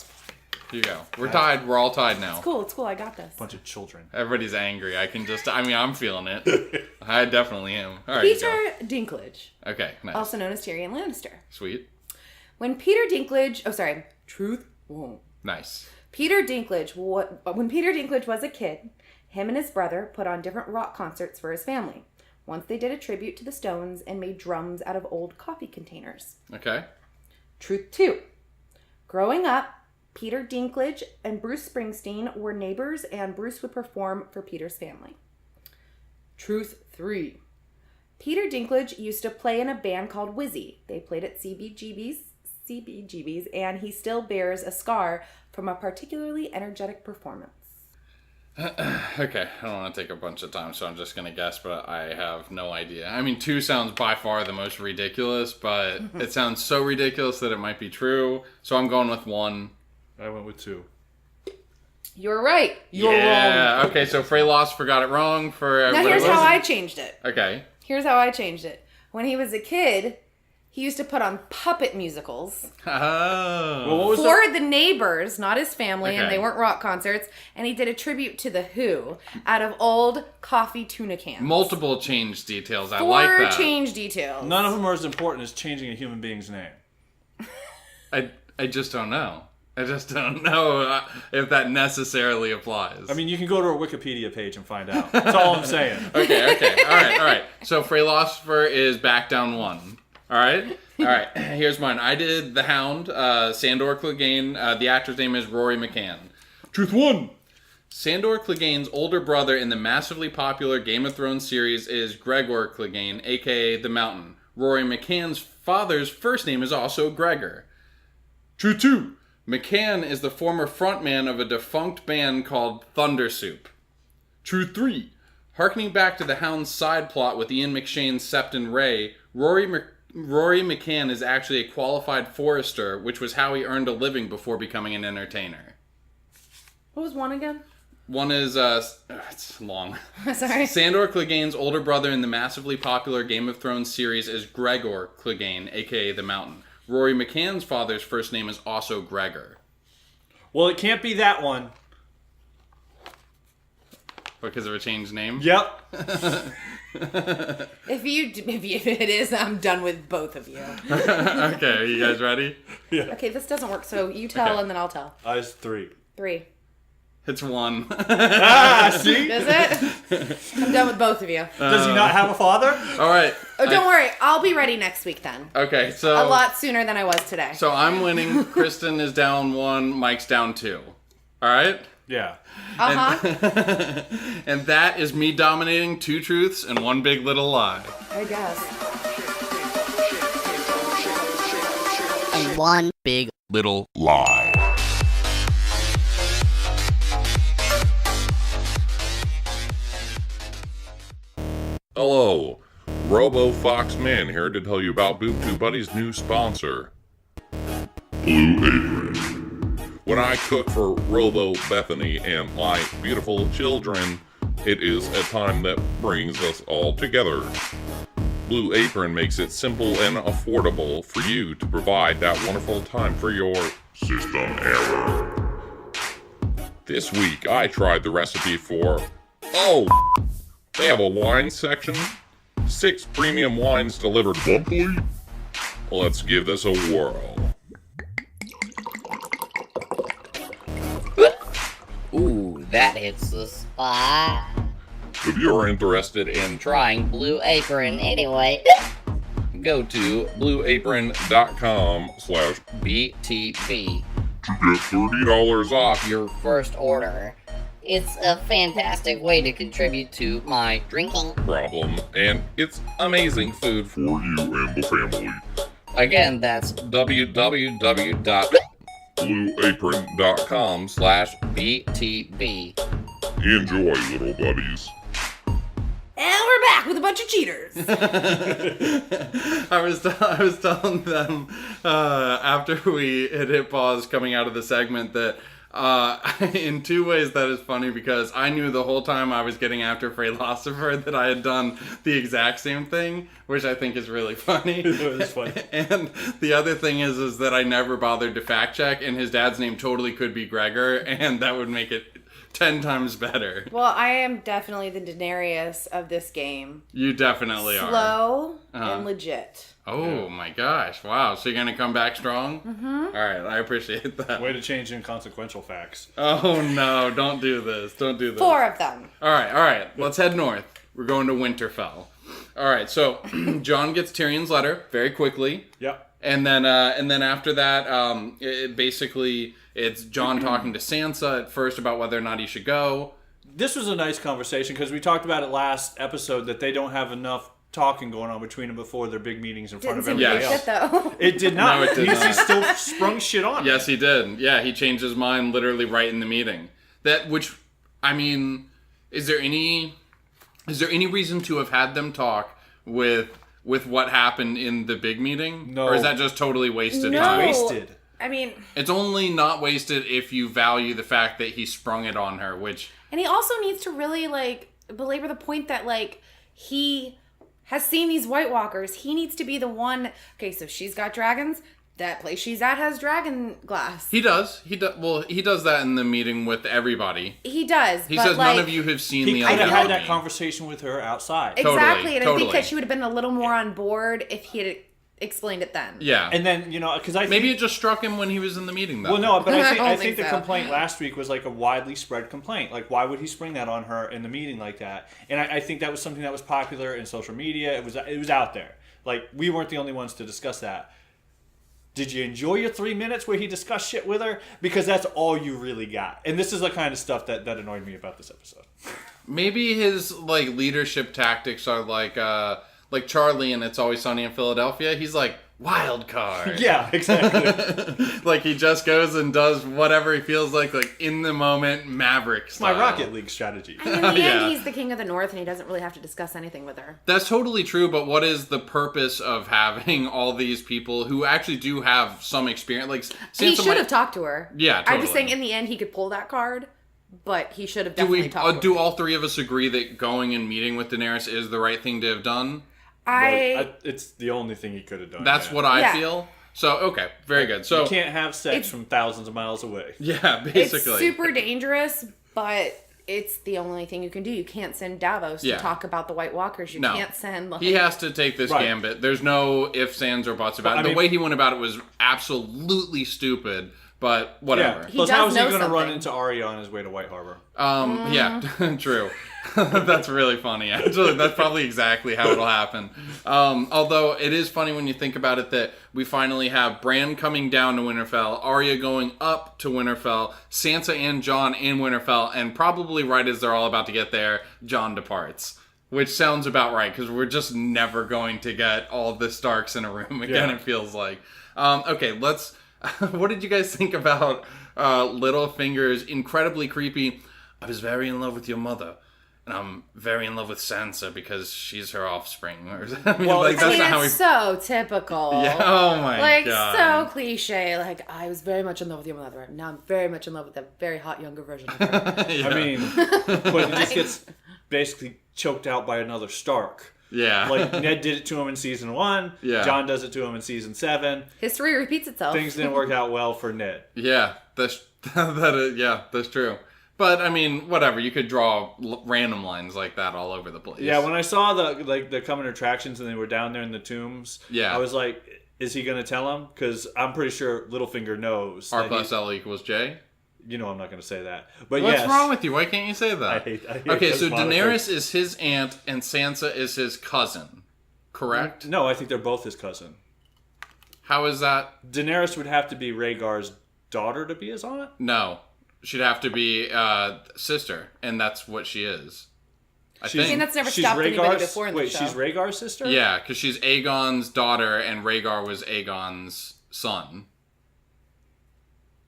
S1: You go. We're tied. We're all tied now.
S2: It's cool. I got this.
S3: Bunch of children.
S1: Everybody's angry. I'm feeling it. I definitely am. All right, you
S2: Peter
S1: go.
S2: Dinklage,
S1: Okay, nice.
S2: also known as Tyrion Lannister.
S1: Sweet.
S2: When Peter Dinklage, truth. Whoa.
S1: Nice.
S2: When Peter Dinklage was a kid, him and his brother put on different rock concerts for his family. Once they did a tribute to the Stones and made drums out of old coffee containers.
S1: Okay.
S2: Truth 2. Growing up, Peter Dinklage and Bruce Springsteen were neighbors, and Bruce would perform for Peter's family. Truth 3. Peter Dinklage used to play in a band called Wizzy. They played at CBGB's, and he still bears a scar from a particularly energetic performance.
S1: Okay, I don't want to take a bunch of time, so I'm just going to guess, but I have no idea. I mean, 2 sounds by far the most ridiculous, but it sounds so ridiculous that it might be true, so I'm going with 1.
S3: I went with 2.
S2: You're right. You're wrong.
S1: Yeah, okay, so Fralosopher got it wrong for
S2: Now
S1: everybody.
S2: here's how I changed it.
S1: Okay.
S2: Here's how I changed it. When he was a kid, he used to put on puppet musicals
S1: Oh.
S3: Well, what was
S2: for the neighbors, not his family,
S1: Okay.
S2: and they weren't rock concerts. And he did a tribute to The Who out of old coffee tuna cans.
S1: Multiple change details. I
S2: 4
S1: like that.
S2: change details.
S3: None of them are as important as changing a human being's name.
S1: I just don't know. I just don't know if that necessarily applies.
S3: I mean, you can go to our Wikipedia page and find out. That's all I'm saying.
S1: Okay. All right. So Fralosopher is back down 1. All right. Here's mine. I did the Hound, Sandor Clegane. The actor's name is Rory McCann.
S3: Truth 1.
S1: Sandor Clegane's older brother in the massively popular Game of Thrones series is Gregor Clegane, aka the Mountain. Rory McCann's father's first name is also Gregor. Truth 2. McCann is the former frontman of a defunct band called Thunder Soup. Truth 3. Harkening back to the Hound's side plot with Ian McShane's Septon Ray, Rory McCann is actually a qualified forester, which was how he earned a living before becoming an entertainer.
S2: What was 1 again?
S1: One is, it's long.
S2: Sorry.
S1: Sandor Clegane's older brother in the massively popular Game of Thrones series is Gregor Clegane, aka the Mountain. Rory McCann's father's first name is also Gregor.
S3: Well, it can't be that one.
S1: Because of a changed name?
S3: Yep.
S2: If it is, I'm done with both of you.
S1: Okay, are you guys ready?
S2: Okay, this doesn't work, so you tell
S1: Okay.
S2: and then I'll tell.
S3: I was 3.
S2: 3.
S1: It's 1.
S3: See?
S2: Does it? I'm done with both of you.
S3: Does he not have a father?
S1: All right.
S2: Oh, don't worry. I'll be ready next week then.
S1: Okay, so...
S2: A lot sooner than I was today.
S1: So I'm winning. Kristin is down 1. Mike's down 2. All right?
S3: Yeah.
S2: Uh-huh.
S1: And that is me dominating 2 truths and 1 big little lie.
S2: I guess.
S6: And one big
S5: Little lie. Hello, Robo Foxman here to tell you about Boob Tube Buddies' new sponsor, Blue Apron. When I cook for Robo, Bethany, and my beautiful children, it is a time that brings us all together. Blue Apron makes it simple and affordable for you to provide that wonderful time for your system error. This week, I tried the recipe for, they have a wine section? 6 premium wines delivered monthly? Let's give this a whirl.
S6: Ooh, that hits the spot.
S5: If you're interested in
S6: Trying Blue Apron anyway.
S5: go to blueapron.com/BTB to get $30 off
S6: Your first order. It's a fantastic way to contribute to my drinking.
S5: problem, and it's amazing food for you and the family.
S6: Again, that's
S5: blueapron.com/BTB.
S6: BTB.
S5: Enjoy, little buddies.
S2: And we're back with a bunch of cheaters.
S1: I was telling them after we had hit pause coming out of the segment that in 2 ways that is funny, because I knew the whole time I was getting after Fralosopher that I had done the exact same thing, which I think is really funny.
S3: It is funny.
S1: And the other thing is that I never bothered to fact check, and his dad's name totally could be Gregor, and that would make it 10 times better.
S2: Well, I am definitely the Daenerys of this game.
S1: You definitely are.
S2: Slow and legit.
S1: Oh my gosh. Wow. So you're going to come back strong? Mm-hmm. All right. I appreciate that.
S3: Way to change inconsequential facts.
S1: Oh no. Don't do this. Don't do this.
S2: 4 of them.
S1: All right. Let's head north. We're going to Winterfell. All right. So Jon gets Tyrion's letter very quickly.
S3: Yep.
S1: And then after that, it's Jon talking to Sansa at first about whether or not he should go.
S3: This was a nice conversation because we talked about it last episode that they don't have enough talking going on between them before their big meetings in front
S2: Didn't
S3: of
S2: seem
S3: everybody
S2: like
S3: else.
S2: shit, though.
S3: It did not.
S1: No, it did
S3: He
S1: not.
S3: still sprung shit on him.
S1: Yes, he did. Yeah, he changed his mind literally right in the meeting. Is there any reason to have had them talk with what happened in the big meeting?
S3: No.
S1: Or is that just totally wasted
S2: No.
S1: time?
S3: Wasted.
S2: I mean,
S1: It's only not wasted if you value the fact that he sprung it on her, which...
S2: and he also needs to really, belabor the point that, he has seen these White Walkers. He needs to be the one. Okay, so she's got dragons. That place she's at has dragon glass.
S1: He does. Well, he does that in the meeting with everybody.
S2: He does.
S1: He
S2: but
S1: says
S2: like,
S1: none of you have seen
S3: He
S1: the
S3: could
S1: other
S3: have had
S1: enemy.
S3: that conversation with her outside.
S2: Exactly, and I think
S1: Totally.
S2: that she would have been a little more on board if he had explained it then.
S1: Yeah.
S3: And then, because I think...
S1: Maybe it just struck him when he was in the meeting, though.
S3: Well, no, but
S2: I
S3: I
S2: don't
S3: think
S2: think
S3: the
S2: so.
S3: complaint last week was like a widely spread complaint. Like, why would he spring that on her in the meeting like that? And I think that was something that was popular in social media. It was out there. Like, we weren't the only ones to discuss that. Did you enjoy your 3 minutes where he discussed shit with her? Because that's all you really got. And this is the kind of stuff that annoyed me about this episode.
S1: Maybe his like leadership tactics are like Charlie and It's Always Sunny in Philadelphia. He's like, wild card.
S3: Yeah, exactly.
S1: Like he just goes and does whatever he feels like in the moment, Maverick style.
S3: My Rocket League strategy.
S2: And in the
S1: Yeah.
S2: end, he's the king of the North, and he doesn't really have to discuss anything with her.
S1: That's totally true, but what is the purpose of having all these people who actually do have some experience? Like
S2: He
S1: Sansa
S2: should
S1: might-
S2: have talked to her.
S1: Yeah,
S2: I'm just
S1: totally.
S2: saying, in the end, he could pull that card, but he should have
S1: Do
S2: definitely
S1: we
S2: talked to her.
S1: do all three of us agree that going and meeting with Daenerys is the right thing to have done?
S3: It's the only thing he could have done.
S1: That's
S3: yeah.
S1: what I
S2: Yeah.
S1: feel. So okay, very good. So
S3: You can't have sex
S2: It's-
S3: from thousands of miles away.
S1: yeah,
S2: It's
S1: basically.
S2: super dangerous, but it's the only thing you can do. You can't send Davos
S1: Yeah.
S2: to talk about the White Walkers. You
S1: No.
S2: can't send... Like,
S1: He has to take this
S3: Right.
S1: gambit. There's no ifs, ands, or buts about it.
S3: I
S1: The
S3: mean-
S1: way he went about it was absolutely stupid, but whatever.
S3: Yeah.
S2: He
S3: Plus,
S2: does
S3: how is he
S2: know
S3: going to run
S2: something.
S3: into Arya on his way to White Harbor?
S1: Yeah, true. That's really funny, actually. That's probably exactly how it'll happen. Although it is funny when you think about it that we finally have Bran coming down to Winterfell, Arya going up to Winterfell, Sansa and Jon in Winterfell, and probably right as they're all about to get there, Jon departs. Which sounds about right, because we're just never going to get all the Starks in a room again,
S3: Yeah.
S1: it feels like. Okay, let's... What did you guys think about Littlefinger's incredibly creepy, I was very in love with your mother, and I'm very in love with Sansa because she's her offspring. Or, I mean,
S3: Well,
S1: like, that's not how
S2: it's
S1: he...
S2: so typical.
S1: Yeah, oh my
S2: like,
S1: god.
S2: so cliche. Like, I was very much in love with your mother. Now I'm very much in love with a very hot younger version of her.
S1: Yeah.
S3: I mean, but he just gets basically choked out by another Stark.
S1: Yeah.
S3: Like, Ned did it to him in season 1.
S1: Yeah.
S3: John does it to him in season 7.
S2: History repeats itself.
S3: Things didn't work out well for Ned.
S1: Yeah, that's that's true. But I mean, whatever. You could draw random lines like that all over the place.
S3: Yeah, when I saw the coming attractions and they were down there in the tombs,
S1: Yeah.
S3: I was like, is he going to tell him? Because I'm pretty sure Littlefinger knows.
S1: R
S3: that
S1: plus
S3: he-
S1: L equals J.
S3: You know I'm not going to say that. But
S1: What's
S3: yes.
S1: wrong with you? Why can't you say that?
S3: I hate
S1: Okay,
S3: those
S1: so
S3: modifiers.
S1: Daenerys is his aunt and Sansa is his cousin. Correct?
S3: No, I think they're both his cousin.
S1: How is that?
S3: Daenerys would have to be Rhaegar's daughter to be his aunt?
S1: No. She'd have to be sister, and that's what she is. I
S2: I mean,
S1: think.
S2: that's never
S3: She's
S2: stopped anybody
S3: Rhaegar's-
S2: before in the
S3: Wait,
S2: show.
S3: she's Rhaegar's sister?
S1: Yeah, because she's Aegon's daughter, and Rhaegar was Aegon's son.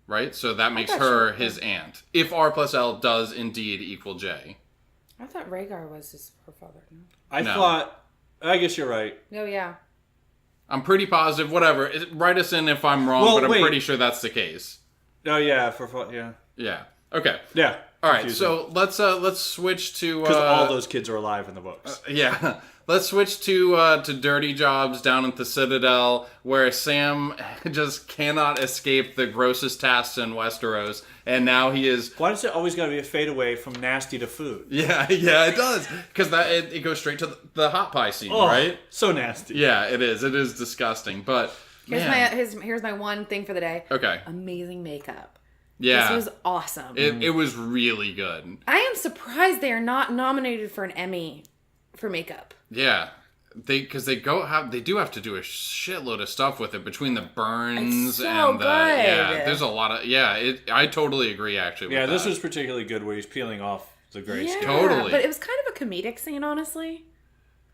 S1: Right? So that makes
S2: thought
S1: her
S2: she-
S1: his aunt. If R plus L does indeed equal J.
S2: I thought Rhaegar was her father.
S3: I
S1: No.
S3: thought... I guess you're right.
S2: Oh, yeah.
S1: I'm pretty positive. Whatever. Write us in if I'm wrong,
S3: Well,
S1: but I'm
S3: wait.
S1: pretty sure that's the case.
S3: Oh, yeah. Yeah.
S1: Yeah. Okay.
S3: Yeah.
S1: All right. So let's switch to
S3: Because all those kids are alive in the books.
S1: yeah. Let's switch to dirty jobs down at the Citadel, where Sam just cannot escape the grossest tasks in Westeros, and now he is.
S3: Why does it always got to be a fade away from nasty to food?
S1: Yeah, it does, because it goes straight to the hot pie scene,
S3: Oh,
S1: right?
S3: so nasty.
S1: Yeah, it is. It is disgusting, but
S2: Here's my one thing for the day.
S1: okay,
S2: Amazing makeup.
S1: yeah,
S2: This was awesome.
S1: it was really good.
S2: I am surprised they are not nominated for an Emmy for makeup.
S1: Yeah. They do have to do a shitload of stuff with it between the burns
S2: It's so
S1: and the yeah.
S2: good.
S1: There's a lot of I totally agree actually.
S3: Yeah,
S1: with
S3: this
S1: that.
S3: was particularly good where he's peeling off the grayscale.
S1: Totally.
S2: But it was kind of a comedic scene, honestly.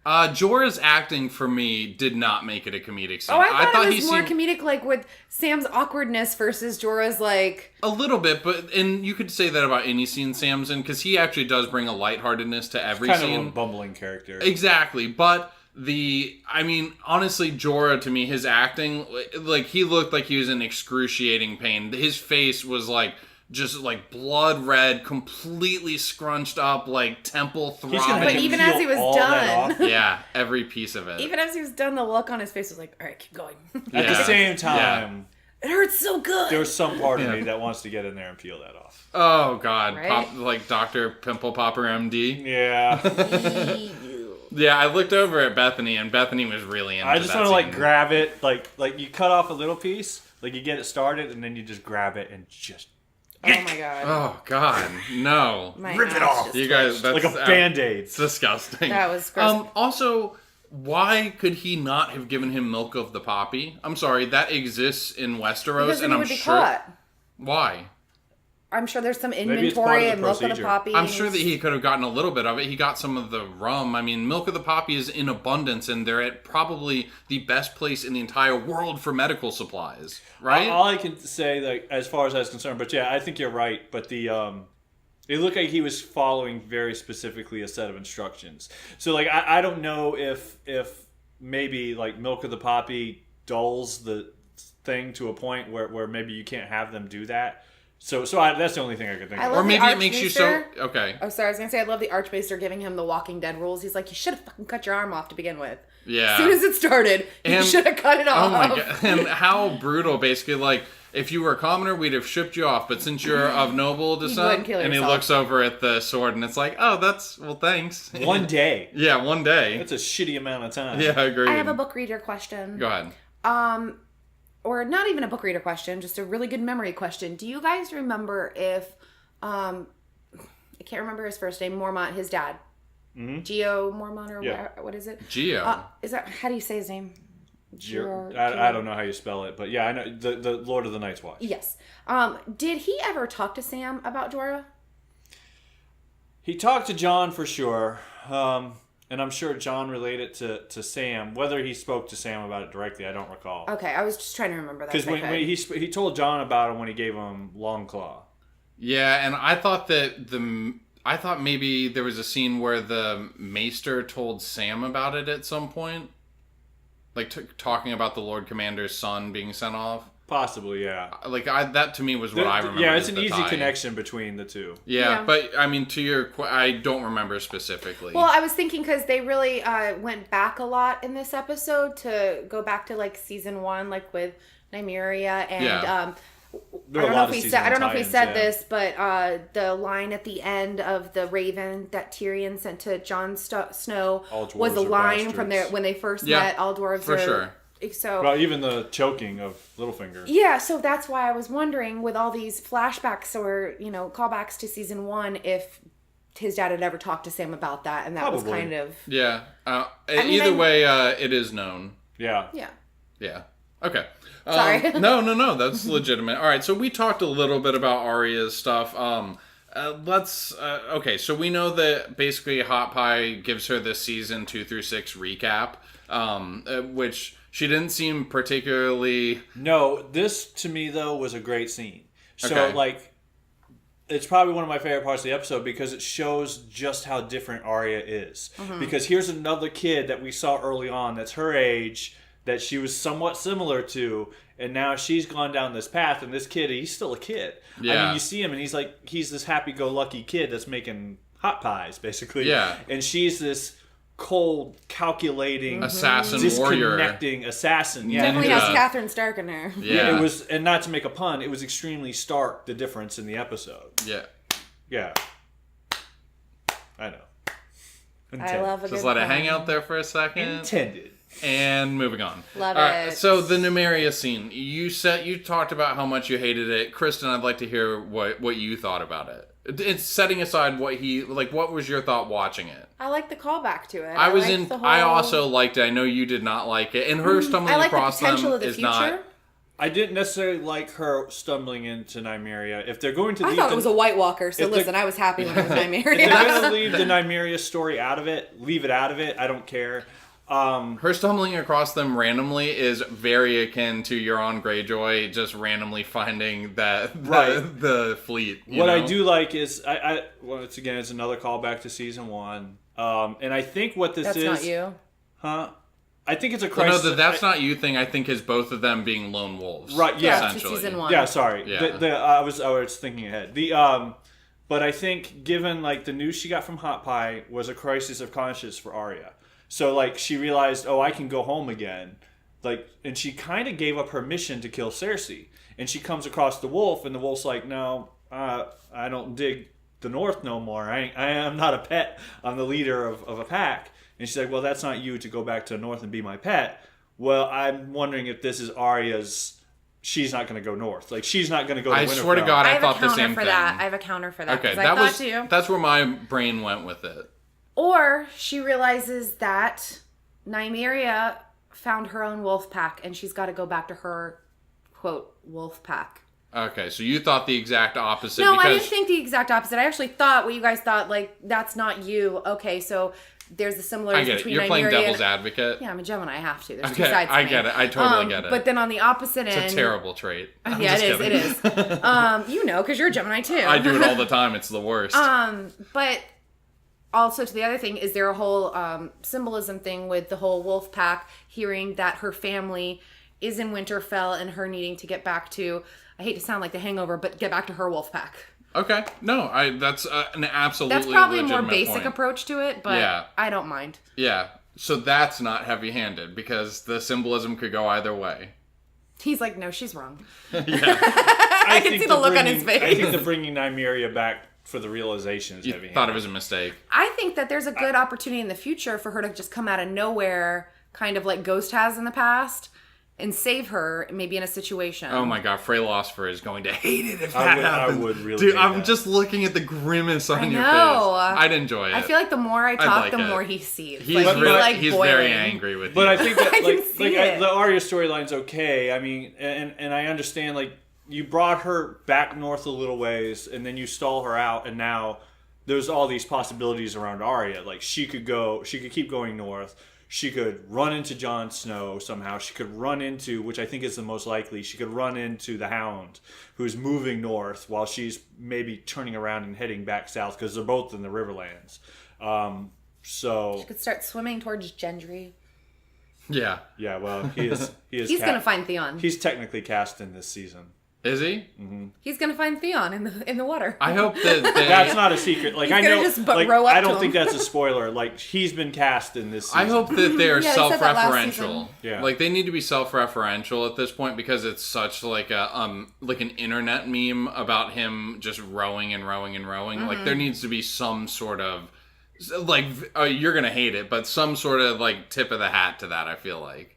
S1: Jorah's acting for me did not make it a comedic scene.
S2: Oh, I thought it
S1: he
S2: was more
S1: seemed
S2: comedic, like with Sam's awkwardness versus Jorah's, like...
S1: a little bit, and you could say that about any scene Sam's in because he actually does bring a lightheartedness to every
S3: Kind
S1: scene.
S3: of a bumbling character.
S1: Exactly, but honestly, Jorah, to me, his acting, like, he looked like he was in excruciating pain. His face was, like, just like blood red, completely scrunched up, like temple
S3: He's gonna have
S1: throbbing.
S3: to
S2: even
S3: peel
S2: as he was
S3: all that
S2: done.
S3: off.
S1: Yeah, every piece of it.
S2: Even as he was done, the look on his face was like, all right, keep going.
S3: At the same time,
S2: It hurts so good.
S3: there's some part of me that wants to get in there and peel that off.
S1: Oh God,
S2: Right?
S1: like Dr. Pimple Popper MD.
S3: Yeah.
S1: Yeah, I looked over at Bethany, and Bethany was really into
S3: I just
S1: that
S3: want to like
S1: scene.
S3: grab it, like you cut off a little piece, like you get it started, and then you just grab it and just
S2: Oh my god.
S1: Oh God, no!
S2: My
S3: rip it
S2: ass
S3: off.
S2: just
S1: You guys, that's
S3: like a Band-Aid.
S1: It's disgusting.
S2: That was gross.
S1: Also, why could he not have given him milk of the poppy? I'm sorry, that exists in Westeros,
S2: Because then
S1: and
S2: he
S1: I'm
S2: would be
S1: sure.
S2: caught.
S1: Why?
S2: I'm sure there's some
S3: it's part of
S2: inventory
S3: the
S2: and milk of the
S3: procedure.
S2: poppy.
S1: I'm sure that he could have gotten a little bit of it. He got some of the rum. I mean, milk of the poppy is in abundance, and they're at probably the best place in the entire world for medical supplies, right?
S3: All I can say, like, as far as that's concerned, but yeah, I think you're right. But the it looked like he was following very specifically a set of instructions. So like, I don't know if maybe like milk of the poppy dulls the thing to a point where maybe you can't have them do that. So that's the only thing I could think
S2: I
S3: of.
S2: love
S1: Or maybe
S2: the
S1: it makes you so...
S2: Archmaester.
S1: Okay.
S2: Oh, sorry. I was going to say, I love the Archmaester giving him the Walking Dead rules. He's like, you should have fucking cut your arm off to begin with.
S1: Yeah.
S2: As soon as it started, you
S1: And-
S2: should have cut it off.
S1: Oh my God. And how brutal, basically, like... If you were a commoner, we'd have shipped you off. But since you're of noble descent,
S2: wouldn't kill
S1: and he
S2: yourself.
S1: looks over at the sword, and it's like, oh, that's... Well, thanks.
S3: One day.
S1: Yeah, one day.
S3: That's a shitty amount of time.
S1: Yeah, I agree.
S2: I have a book reader question.
S1: Go ahead.
S2: Or not even a book reader question, just a really good memory question. Do you guys remember if, I can't remember his first name, Mormont, his dad, Geo Mormont, or
S3: Yeah.
S2: what is it?
S1: Geo.
S2: Is that, how do you say his name?
S3: I don't know how you spell it, but yeah, I know the Lord of the Night's Watch.
S2: Yes. Did he ever talk to Sam about Jorah?
S3: He talked to John for sure, and I'm sure John related to Sam. Whether he spoke to Sam about it directly, I don't recall.
S2: Okay, I was just trying to remember that.
S3: Because when he told John about it when he gave him Longclaw.
S1: Yeah, and I thought that I thought maybe there was a scene where the Maester told Sam about it at some point. Like, talking about the Lord Commander's son being sent off.
S3: Possibly, yeah.
S1: Like, that to me was what I remember.
S3: Yeah, it's an easy connection between the two.
S1: Yeah,
S2: Yeah.
S1: but, I mean, to your... I don't remember specifically.
S2: Well, I was thinking because they really went back a lot in this episode to go back to, like, season 1, like, with Nymeria and...
S1: Yeah.
S3: There were a lot of season
S2: I don't know if he
S3: tie-ins,
S2: said
S3: yeah.
S2: this, but the line at the end of the Raven that Tyrion sent to Jon Snow
S3: All dwarves
S2: was a
S3: are
S2: line from
S3: bastards.
S2: when they first
S1: Yeah,
S2: met. All dwarves
S1: for
S2: are...
S1: sure.
S2: So
S3: Well, even the choking of Littlefinger.
S2: yeah, so that's why I was wondering with all these flashbacks or callbacks to season 1 if his dad had ever talked to Sam about that, and that was
S3: Probably.
S2: kind of
S1: Yeah.
S2: mean,
S1: Either way, it is known.
S3: Yeah.
S2: yeah.
S1: Yeah. Okay.
S2: Sorry.
S1: No. That's legitimate. All right. So we talked a little bit about Arya's stuff. Okay. So we know that basically Hot Pie gives her the season 2 through 6 recap, which she didn't seem particularly.
S3: No, this to me though was a great scene. So
S1: Okay.
S3: like, it's probably one of my favorite parts of the episode because it shows just how different Arya is. Because here's another kid that we saw early on that's her age that she was somewhat similar to, and now she's gone down this path, and this kid, he's still a kid. I
S1: Yeah.
S3: mean, you see him, and he's this happy-go-lucky kid that's making hot pies, basically.
S1: Yeah.
S3: And she's this cold, calculating,
S1: Assassin warrior.
S3: disconnecting assassin. Yeah.
S2: Definitely
S1: Ninja.
S2: has Catherine Stark in her.
S1: Yeah.
S3: It was, and not to make a pun, it was extremely stark, the difference in the episode.
S1: Yeah.
S3: Yeah. I know.
S2: I love a
S1: Just
S2: good
S1: let it
S2: pun.
S1: hang out there for a second.
S3: Intended.
S1: And moving on.
S2: Love
S1: All right,
S2: it.
S1: so the Nymeria scene. You talked about how much you hated it. Kristin, I'd like to hear what you thought about it. It's setting aside what was your thought watching it?
S2: I like the callback to it.
S1: I
S2: liked the whole-
S1: I also liked it. I know you did not like it. And her stumbling
S2: I like the
S1: across
S2: potential
S1: them
S2: of the
S1: is
S2: future.
S1: not.
S3: I didn't necessarily like her stumbling into Nymeria. If they're going to
S2: I
S3: leave
S2: thought it was a White Walker, so
S3: if the-
S2: listen, I was happy when it was
S3: if they're
S2: Nymeria.
S3: going to leave the Nymeria story out of it, leave it out of it. I don't care.
S1: Her stumbling across them randomly is very akin to Euron Greyjoy just randomly finding the fleet.
S3: What I do like is once again, it's another callback to season 1. And I think what this
S2: That's
S3: is.
S2: not you.
S3: Huh? I think it's a
S1: Well,
S3: crisis.
S1: no, that's not you thing. I think is both of them being lone wolves.
S3: Right, yeah.
S1: Essentially.
S2: Season 1.
S3: Yeah, sorry.
S1: Yeah.
S3: I was thinking ahead. But I think given like the news she got from Hot Pie was a crisis of conscience for Arya. So like she realized, I can go home again. Like, and she kind of gave up her mission to kill Cersei. And she comes across the wolf, and the wolf's like, no, I don't dig the North no more. I am not a pet. I'm the leader of a pack. And she's like, well, that's not you to go back to the North and be my pet. Well, I'm wondering if this is Arya's. She's not going to go north. Like, she's not going to go to
S1: I
S3: Winterfell.
S1: swear to God, I
S2: have
S1: thought
S2: a
S1: the
S2: counter
S1: same
S2: for
S1: thing.
S2: that. I have a counter for that.
S1: Okay,
S2: I thought too.
S1: That's where my brain went with it.
S2: Or she realizes that Nymeria found her own wolf pack, and she's got to go back to her, quote, wolf pack.
S1: Okay, so you thought the exact opposite.
S2: No,
S1: because...
S2: I didn't think the exact opposite. I actually thought what you guys thought, like, that's not you. Okay, so there's a similarity
S1: I get it.
S2: between
S1: You're playing
S2: Nymeria
S1: devil's
S2: and...
S1: advocate.
S2: Yeah, I'm a Gemini. I have to. There's
S1: Okay,
S2: two sides to
S1: I
S2: me.
S1: get it. I totally get it.
S2: But then on the opposite end...
S1: It's a terrible trait. I'm
S2: Yeah,
S1: just
S2: it is.
S1: kidding.
S2: It is. You know, because you're a Gemini too.
S1: I do it all the time. It's the worst.
S2: But also to the other thing, is there a whole symbolism thing with the whole wolf pack, hearing that her family is in Winterfell and her needing to get back to, I hate to sound like The Hangover, but get back to her wolf pack.
S1: Okay, no, that's an absolutely
S2: That's probably a more
S1: legitimate
S2: basic
S1: point.
S2: approach to it, but
S1: Yeah.
S2: I don't mind.
S1: Yeah, so that's not heavy-handed because the symbolism could go either way.
S2: He's like, no, she's wrong.
S3: I
S2: can see the look on his face.
S3: I think the bringing Nymeria back for the realization is heavy.
S1: Thought it was a mistake.
S2: I think that there's a good opportunity in the future for her to just come out of nowhere, kind of like Ghost has in the past, and save her, maybe in a situation.
S1: Oh my God, Fralosopher is going to hate it if that happens.
S3: I would really
S1: Dude,
S3: hate
S1: I'm
S3: that.
S1: just looking at the grimace on your face.
S2: know.
S1: I'd enjoy it.
S2: I feel like the more I talk,
S1: like
S2: the
S1: it.
S2: more he sees.
S1: he's
S2: like,
S1: really,
S2: like
S1: he's
S2: boiling.
S1: very angry with you.
S3: But I think that
S2: I can see it.
S3: the Arya storyline's okay. I mean, and I understand like you brought her back north a little ways, and then you stall her out, and now there's all these possibilities around Arya. Like she could keep going north. She could run into Jon Snow somehow. She could run into, which I think is the most likely, she could run into the Hound, who's moving north while she's maybe turning around and heading back south because they're both in the Riverlands. So
S2: She could start swimming towards Gendry.
S1: yeah.
S3: yeah, well, he is.
S2: He's gonna find Theon.
S3: He's technically cast in this season.
S1: Is he?
S2: He's gonna find Theon in the water.
S1: I hope that they...
S3: That's not a secret. Like
S2: He's
S3: I
S2: gonna
S3: know,
S2: just
S3: like
S2: row up
S3: I
S2: to
S3: don't
S2: him.
S3: think that's a spoiler. Like he's been cast in this season.
S1: I hope that they're
S2: Yeah, they said that last
S1: self-referential.
S2: season.
S3: Yeah.
S1: Like they need to be self-referential at this point because it's such like a like an internet meme about him just rowing and rowing and rowing.
S2: Mm-hmm.
S1: Like there needs to be some sort of like you're gonna hate it, but some sort of like tip of the hat to that. I feel like.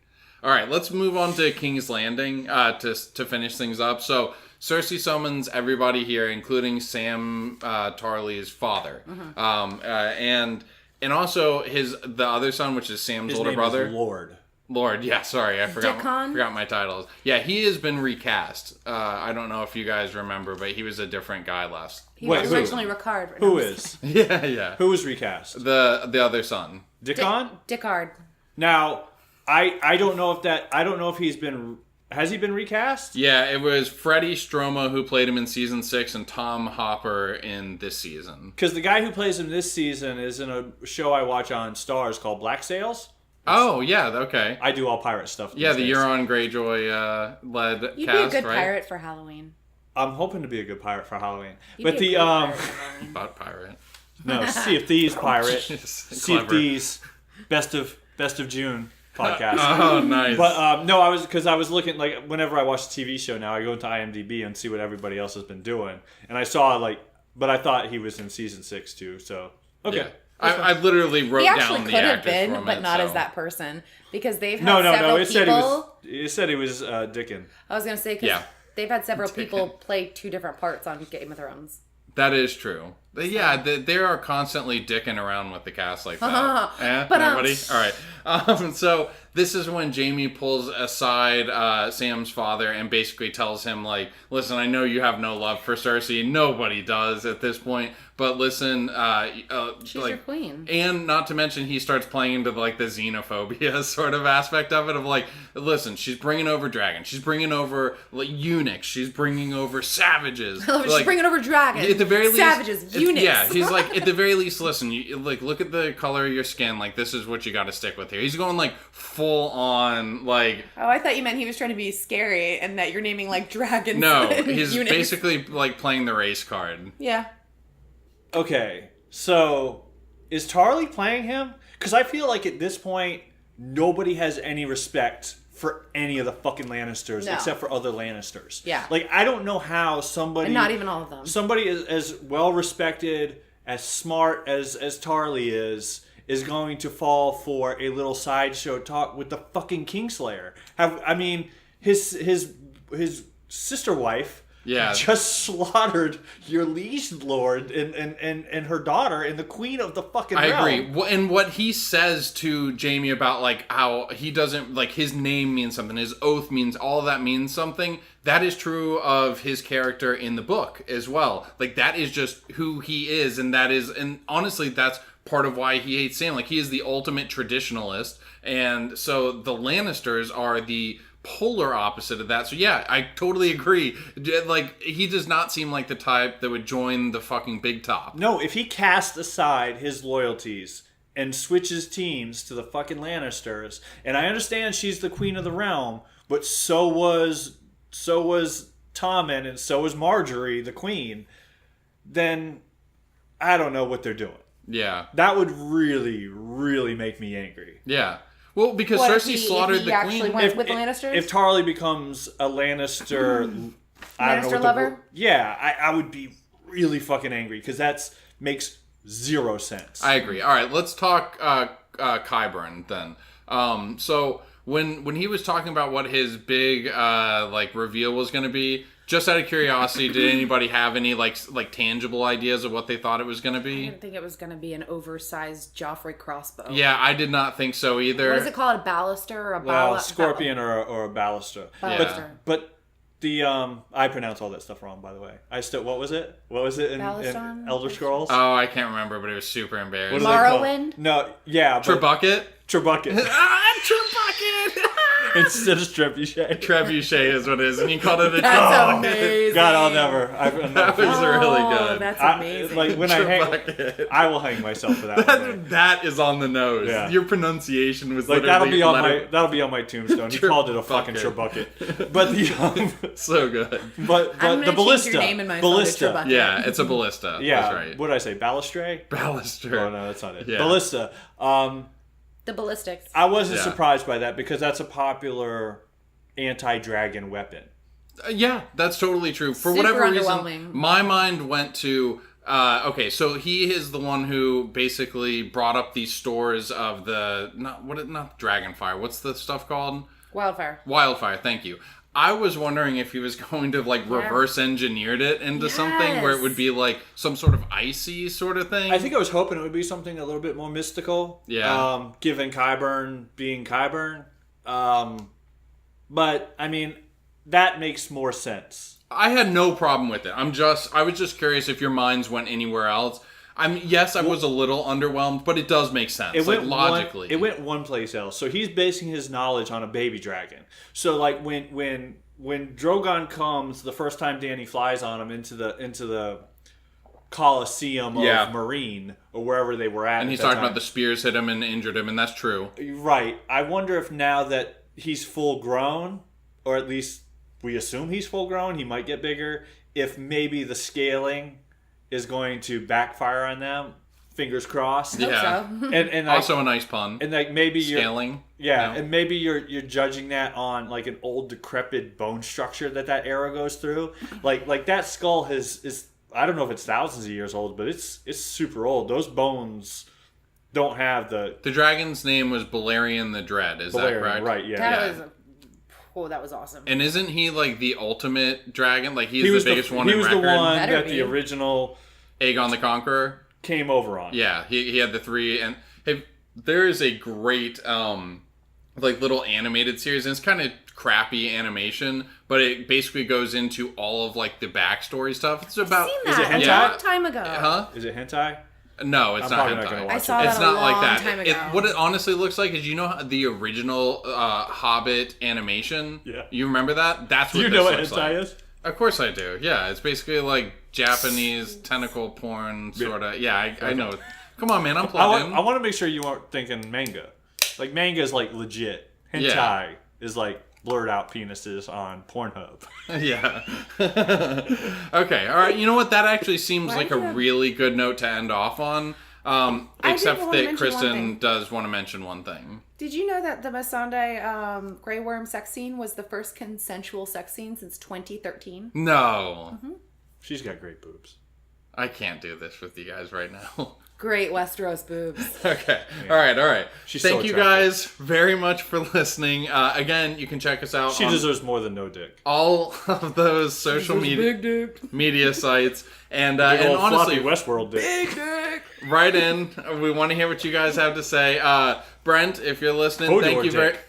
S1: All right, let's move on to King's Landing to finish things up. So Cersei summons everybody here, including Sam Tarly's father, and also the other son, which is Sam's
S3: His
S1: older
S3: name
S1: brother.
S3: is Lord.
S1: Lord, yeah, sorry, I forgot my titles. Yeah, he has been recast. I don't know if you guys remember, but he was a different guy last.
S2: He
S3: Wait,
S2: was
S3: who?
S2: originally Ricard. but
S3: Who
S2: no,
S3: is?
S1: Yeah.
S3: Who was recast?
S1: The other son.
S3: Dickon?
S2: Dickard.
S3: Now, I don't know if he's been. Has he been recast?
S1: Yeah, it was Freddie Stroma who played him in season 6 and Tom Hopper in this season.
S3: Because the guy who plays him this season is in a show I watch on Stars called Black Sails.
S1: Oh, yeah, okay.
S3: I do all pirate stuff.
S1: Yeah,
S3: these
S1: the
S3: days.
S1: Euron Greyjoy led
S2: You'd
S1: cast,
S2: be a good
S1: right?
S2: pirate for Halloween.
S3: I'm hoping to be a good pirate for Halloween.
S2: You'd
S3: But
S2: be
S3: the
S2: a good pirate for Halloween.
S1: About pirate.
S3: no, Sea of Thieves pirate. Sea of
S1: Clever.
S3: Thieves, best of June podcast.
S1: Oh, nice.
S3: But no, I was looking, like, whenever I watch a TV show now, I go into IMDb and see what everybody else has been doing, and I saw but I thought he was in season 6 too. So okay,
S1: Yeah. I literally wrote
S2: He actually
S1: down the
S2: could have
S1: actors
S2: been,
S1: from
S2: but
S1: it,
S2: not
S1: so.
S2: as that person, because they've had
S3: no.
S2: several
S3: It
S2: people.
S3: said he was Dickon.
S2: I was gonna say because
S1: Yeah.
S2: they've had several people play 2 different parts on Game of Thrones.
S1: That is true. But yeah, they are constantly dicking around with the cast like that.
S2: But,
S1: Nobody? All right. So this is when Jaime pulls aside Sam's father and basically tells him, like, listen, I know you have no love for Cersei. Nobody does at this point. But listen,
S2: She's your queen.
S1: And not to mention, he starts playing into like the xenophobia sort of aspect of it. Of like, listen, she's bringing over dragons. She's bringing over like eunuchs. She's bringing over savages.
S2: She's bringing over dragons.
S1: At the very least,
S2: savages,
S1: at the
S2: Eunice.
S1: Yeah, he's like, at the very least, listen, you, like, look at the color of your skin. Like, this is what you got to stick with here. He's going, like, full on, like...
S2: Oh, I thought you meant he was trying to be scary and that you're naming, like, dragons.
S1: No, he's
S2: Eunice.
S1: basically, like, playing the race card.
S2: Yeah.
S3: Okay, so is Tarly playing him? Because I feel like at this point, nobody has any respect for any of the fucking Lannisters except for other Lannisters.
S2: Yeah.
S3: Like, I don't know how somebody...
S2: And not even all of them.
S3: Somebody as well-respected, as smart as Tarly is going to fall for a little sideshow talk with the fucking Kingslayer. His sister wife...
S1: Yeah.
S3: Just slaughtered your liege lord and her daughter and the queen of the fucking realm.
S1: I agree. And what he says to Jaime about, like, how he doesn't, like, his name means something, his oath means, all of that means something, that is true of his character in the book as well. Like, that is just who he is, and honestly, that's part of why he hates Sam. Like, he is the ultimate traditionalist, and so the Lannisters are the polar opposite of that. So yeah, I totally agree. Like, he does not seem like the type that would join the fucking big top.
S3: No, if he casts aside his loyalties and switches teams to the fucking Lannisters, and I understand she's the queen of the realm, but so was Tommen and so was Marjorie, the queen, then I don't know what they're doing.
S1: Yeah.
S3: That would really, really make me angry.
S1: Yeah. Well, because
S2: What if
S1: Cersei
S2: he
S1: slaughtered the
S2: actually
S1: queen.
S2: went with the Lannisters?
S3: If Tarly becomes a Lannister, I don't know
S2: Lannister
S3: what
S2: lover?
S3: I would be really fucking angry because that makes zero sense.
S1: I agree. All right, let's talk Qyburn then. So when he was talking about what his big like reveal was going to be, just out of curiosity, did anybody have any like tangible ideas of what they thought it was going to
S2: I
S1: be?
S2: didn't think it was going to be an oversized Joffrey crossbow.
S1: Yeah, I did not think so either.
S2: What is it called? A baluster or a
S3: Well, scorpion or a baluster.
S2: Baluster.
S3: But the I pronounce all that stuff wrong, by the way. What was it? What was it in Elder Scrolls?
S1: Oh, I can't remember, but it was super embarrassing.
S3: What are they called?
S2: Morrowind?
S3: No, yeah.
S1: Trebucket?
S3: Trebucket.
S1: Trebucket!
S3: Instead of trebuchet.
S1: Trebuchet is what it is, and you called it a
S2: That's amazing.
S3: God, I'll never.
S1: That was really good.
S2: That's amazing.
S3: Like when
S1: Trebucket.
S3: I will hang myself for that one.
S1: That is on the nose.
S3: Yeah.
S1: Your pronunciation was
S3: Like
S1: literally
S3: that'll be on my tombstone. He called it a fucking trebucket. But the
S1: so good.
S3: but
S2: I'm
S3: the
S2: gonna
S3: ballista.
S2: change your name in my
S3: Ballista.
S2: Trebucket.
S1: Yeah, it's a ballista.
S3: Yeah.
S1: That's right.
S3: What did I say? Balustrade?
S1: Baluster.
S3: Oh no, that's not it.
S1: Yeah.
S3: Ballista.
S2: The ballistics.
S3: I wasn't
S1: Yeah.
S3: surprised by that because that's a popular anti-dragon weapon.
S1: Yeah, that's totally true. For
S2: Super
S1: whatever reason,
S2: underwhelming.
S1: my mind went to... okay, so he is the one who basically brought up these stores of the... Not Dragonfire. What's the stuff called?
S2: Wildfire.
S1: Wildfire, thank you. I was wondering if he was going to, like, reverse engineered it into something where it would be, like, some sort of icy sort of thing.
S3: I think I was hoping it would be something a little bit more mystical.
S1: Yeah.
S3: Given Qyburn being Qyburn. But, I mean, that makes more sense.
S1: I had no problem with it. I was just curious if your minds went anywhere else. Yes, I was a little underwhelmed, but it does make sense. Logically.
S3: It went one place else. So he's basing his knowledge on a baby dragon. So like when Drogon comes the first time Dany flies on him into the Colosseum of Marine or wherever they were at.
S1: And he's talking about the spears hit him and injured him, and that's true.
S3: Right. I wonder if now that he's full grown, or at least we assume he's full grown, he might get bigger, if maybe the scaling is going to backfire on them. Fingers crossed.
S1: Yeah.
S2: So.
S3: And like,
S1: Also a nice pun.
S3: and like maybe
S1: Scaling.
S3: Yeah,
S1: No.
S3: and maybe you're judging that on like an old decrepit bone structure that arrow goes through. Like that skull is I don't know if it's thousands of years old, but it's super old. Those bones don't have the
S1: dragon's name was Balerion the Dread, is that
S3: Valerian,
S1: correct?
S3: right? Yeah.
S2: That was awesome.
S1: And isn't he like the ultimate dragon? Like he's the biggest one
S3: he
S1: in
S3: was
S1: record?
S3: the one
S2: Better
S3: that
S2: be.
S3: the original
S1: Aegon the Conqueror?
S3: came over on.
S1: Yeah, he had the three, and there is a great like little animated series, and it's kind of crappy animation, but it basically goes into all of like the backstory stuff. It's about
S2: I've seen that
S3: it
S2: a
S3: hentai?
S2: long time ago.
S1: huh?
S3: Is it hentai?
S1: No, it's
S3: I'm
S1: not
S3: probably not
S1: hentai.
S3: gonna watch
S2: I saw
S3: it.
S2: that
S1: It's
S2: a
S1: not
S2: long
S1: like that.
S2: time ago.
S1: What it honestly looks like is, you know, the original Hobbit animation.
S3: Yeah.
S1: You remember that? That's what
S3: Do you
S1: this
S3: know what
S1: looks
S3: hentai
S1: like.
S3: is?
S1: Of course I do. Yeah, it's basically like Japanese tentacle porn sort of. Yeah, I know. Come on, man, I'm plugged in.
S3: I want to make sure you aren't thinking manga. Like, manga is like legit. Hentai is like blurred out penises on Pornhub.
S1: Yeah. Okay, all right. You know what? That actually seems like a really good note to end off on. Except that Kristin does want to mention one thing.
S2: Did you know that the Masande Grey Worm sex scene was the first consensual sex scene since 2013?
S1: No.
S2: Mm-hmm.
S3: She's got great boobs.
S1: I can't do this with you guys right now.
S2: Great Westeros boobs.
S1: Okay. Yeah. All right.
S3: She's
S1: Thank
S3: so
S1: you
S3: attractive.
S1: guys very much for listening. Again, you can check us out.
S3: She deserves more than no dick.
S1: All of those social media sites. And honestly,
S3: Westworld dick.
S2: Big dick.
S1: Write in. We want to hear what you guys have to say. Brent, if you're listening,
S3: Hodor
S1: thank you
S3: dick.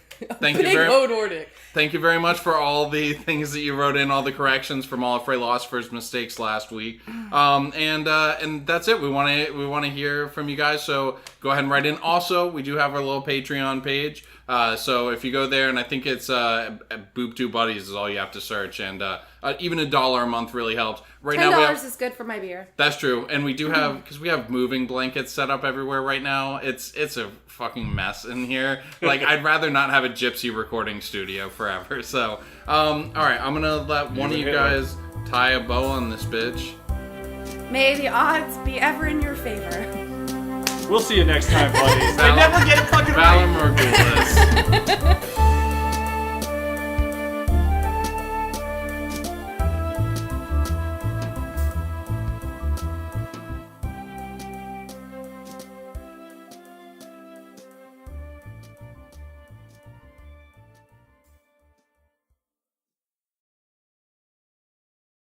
S1: Thank you very much for all the things that you wrote in, all the corrections from all of Fralosopher's mistakes last week. And that's it. We want to hear from you guys. So go ahead and write in. Also, we do have our little Patreon page. So if you go there, and I think it's Boob Tube Buddies is all you have to search, and even $1 a month really helps. Right
S2: $10
S1: now
S2: is good for my beer.
S1: That's true, and we do have, because we have moving blankets set up everywhere right now. It's a fucking mess in here. Like, I'd rather not have a gypsy recording studio forever. So, all right, I'm gonna let one of you guys tie a bow on this bitch.
S2: May the odds be ever in your favor.
S3: We'll see you next time, buddies.
S1: I
S3: never get it fucking
S1: Valor Morghulis.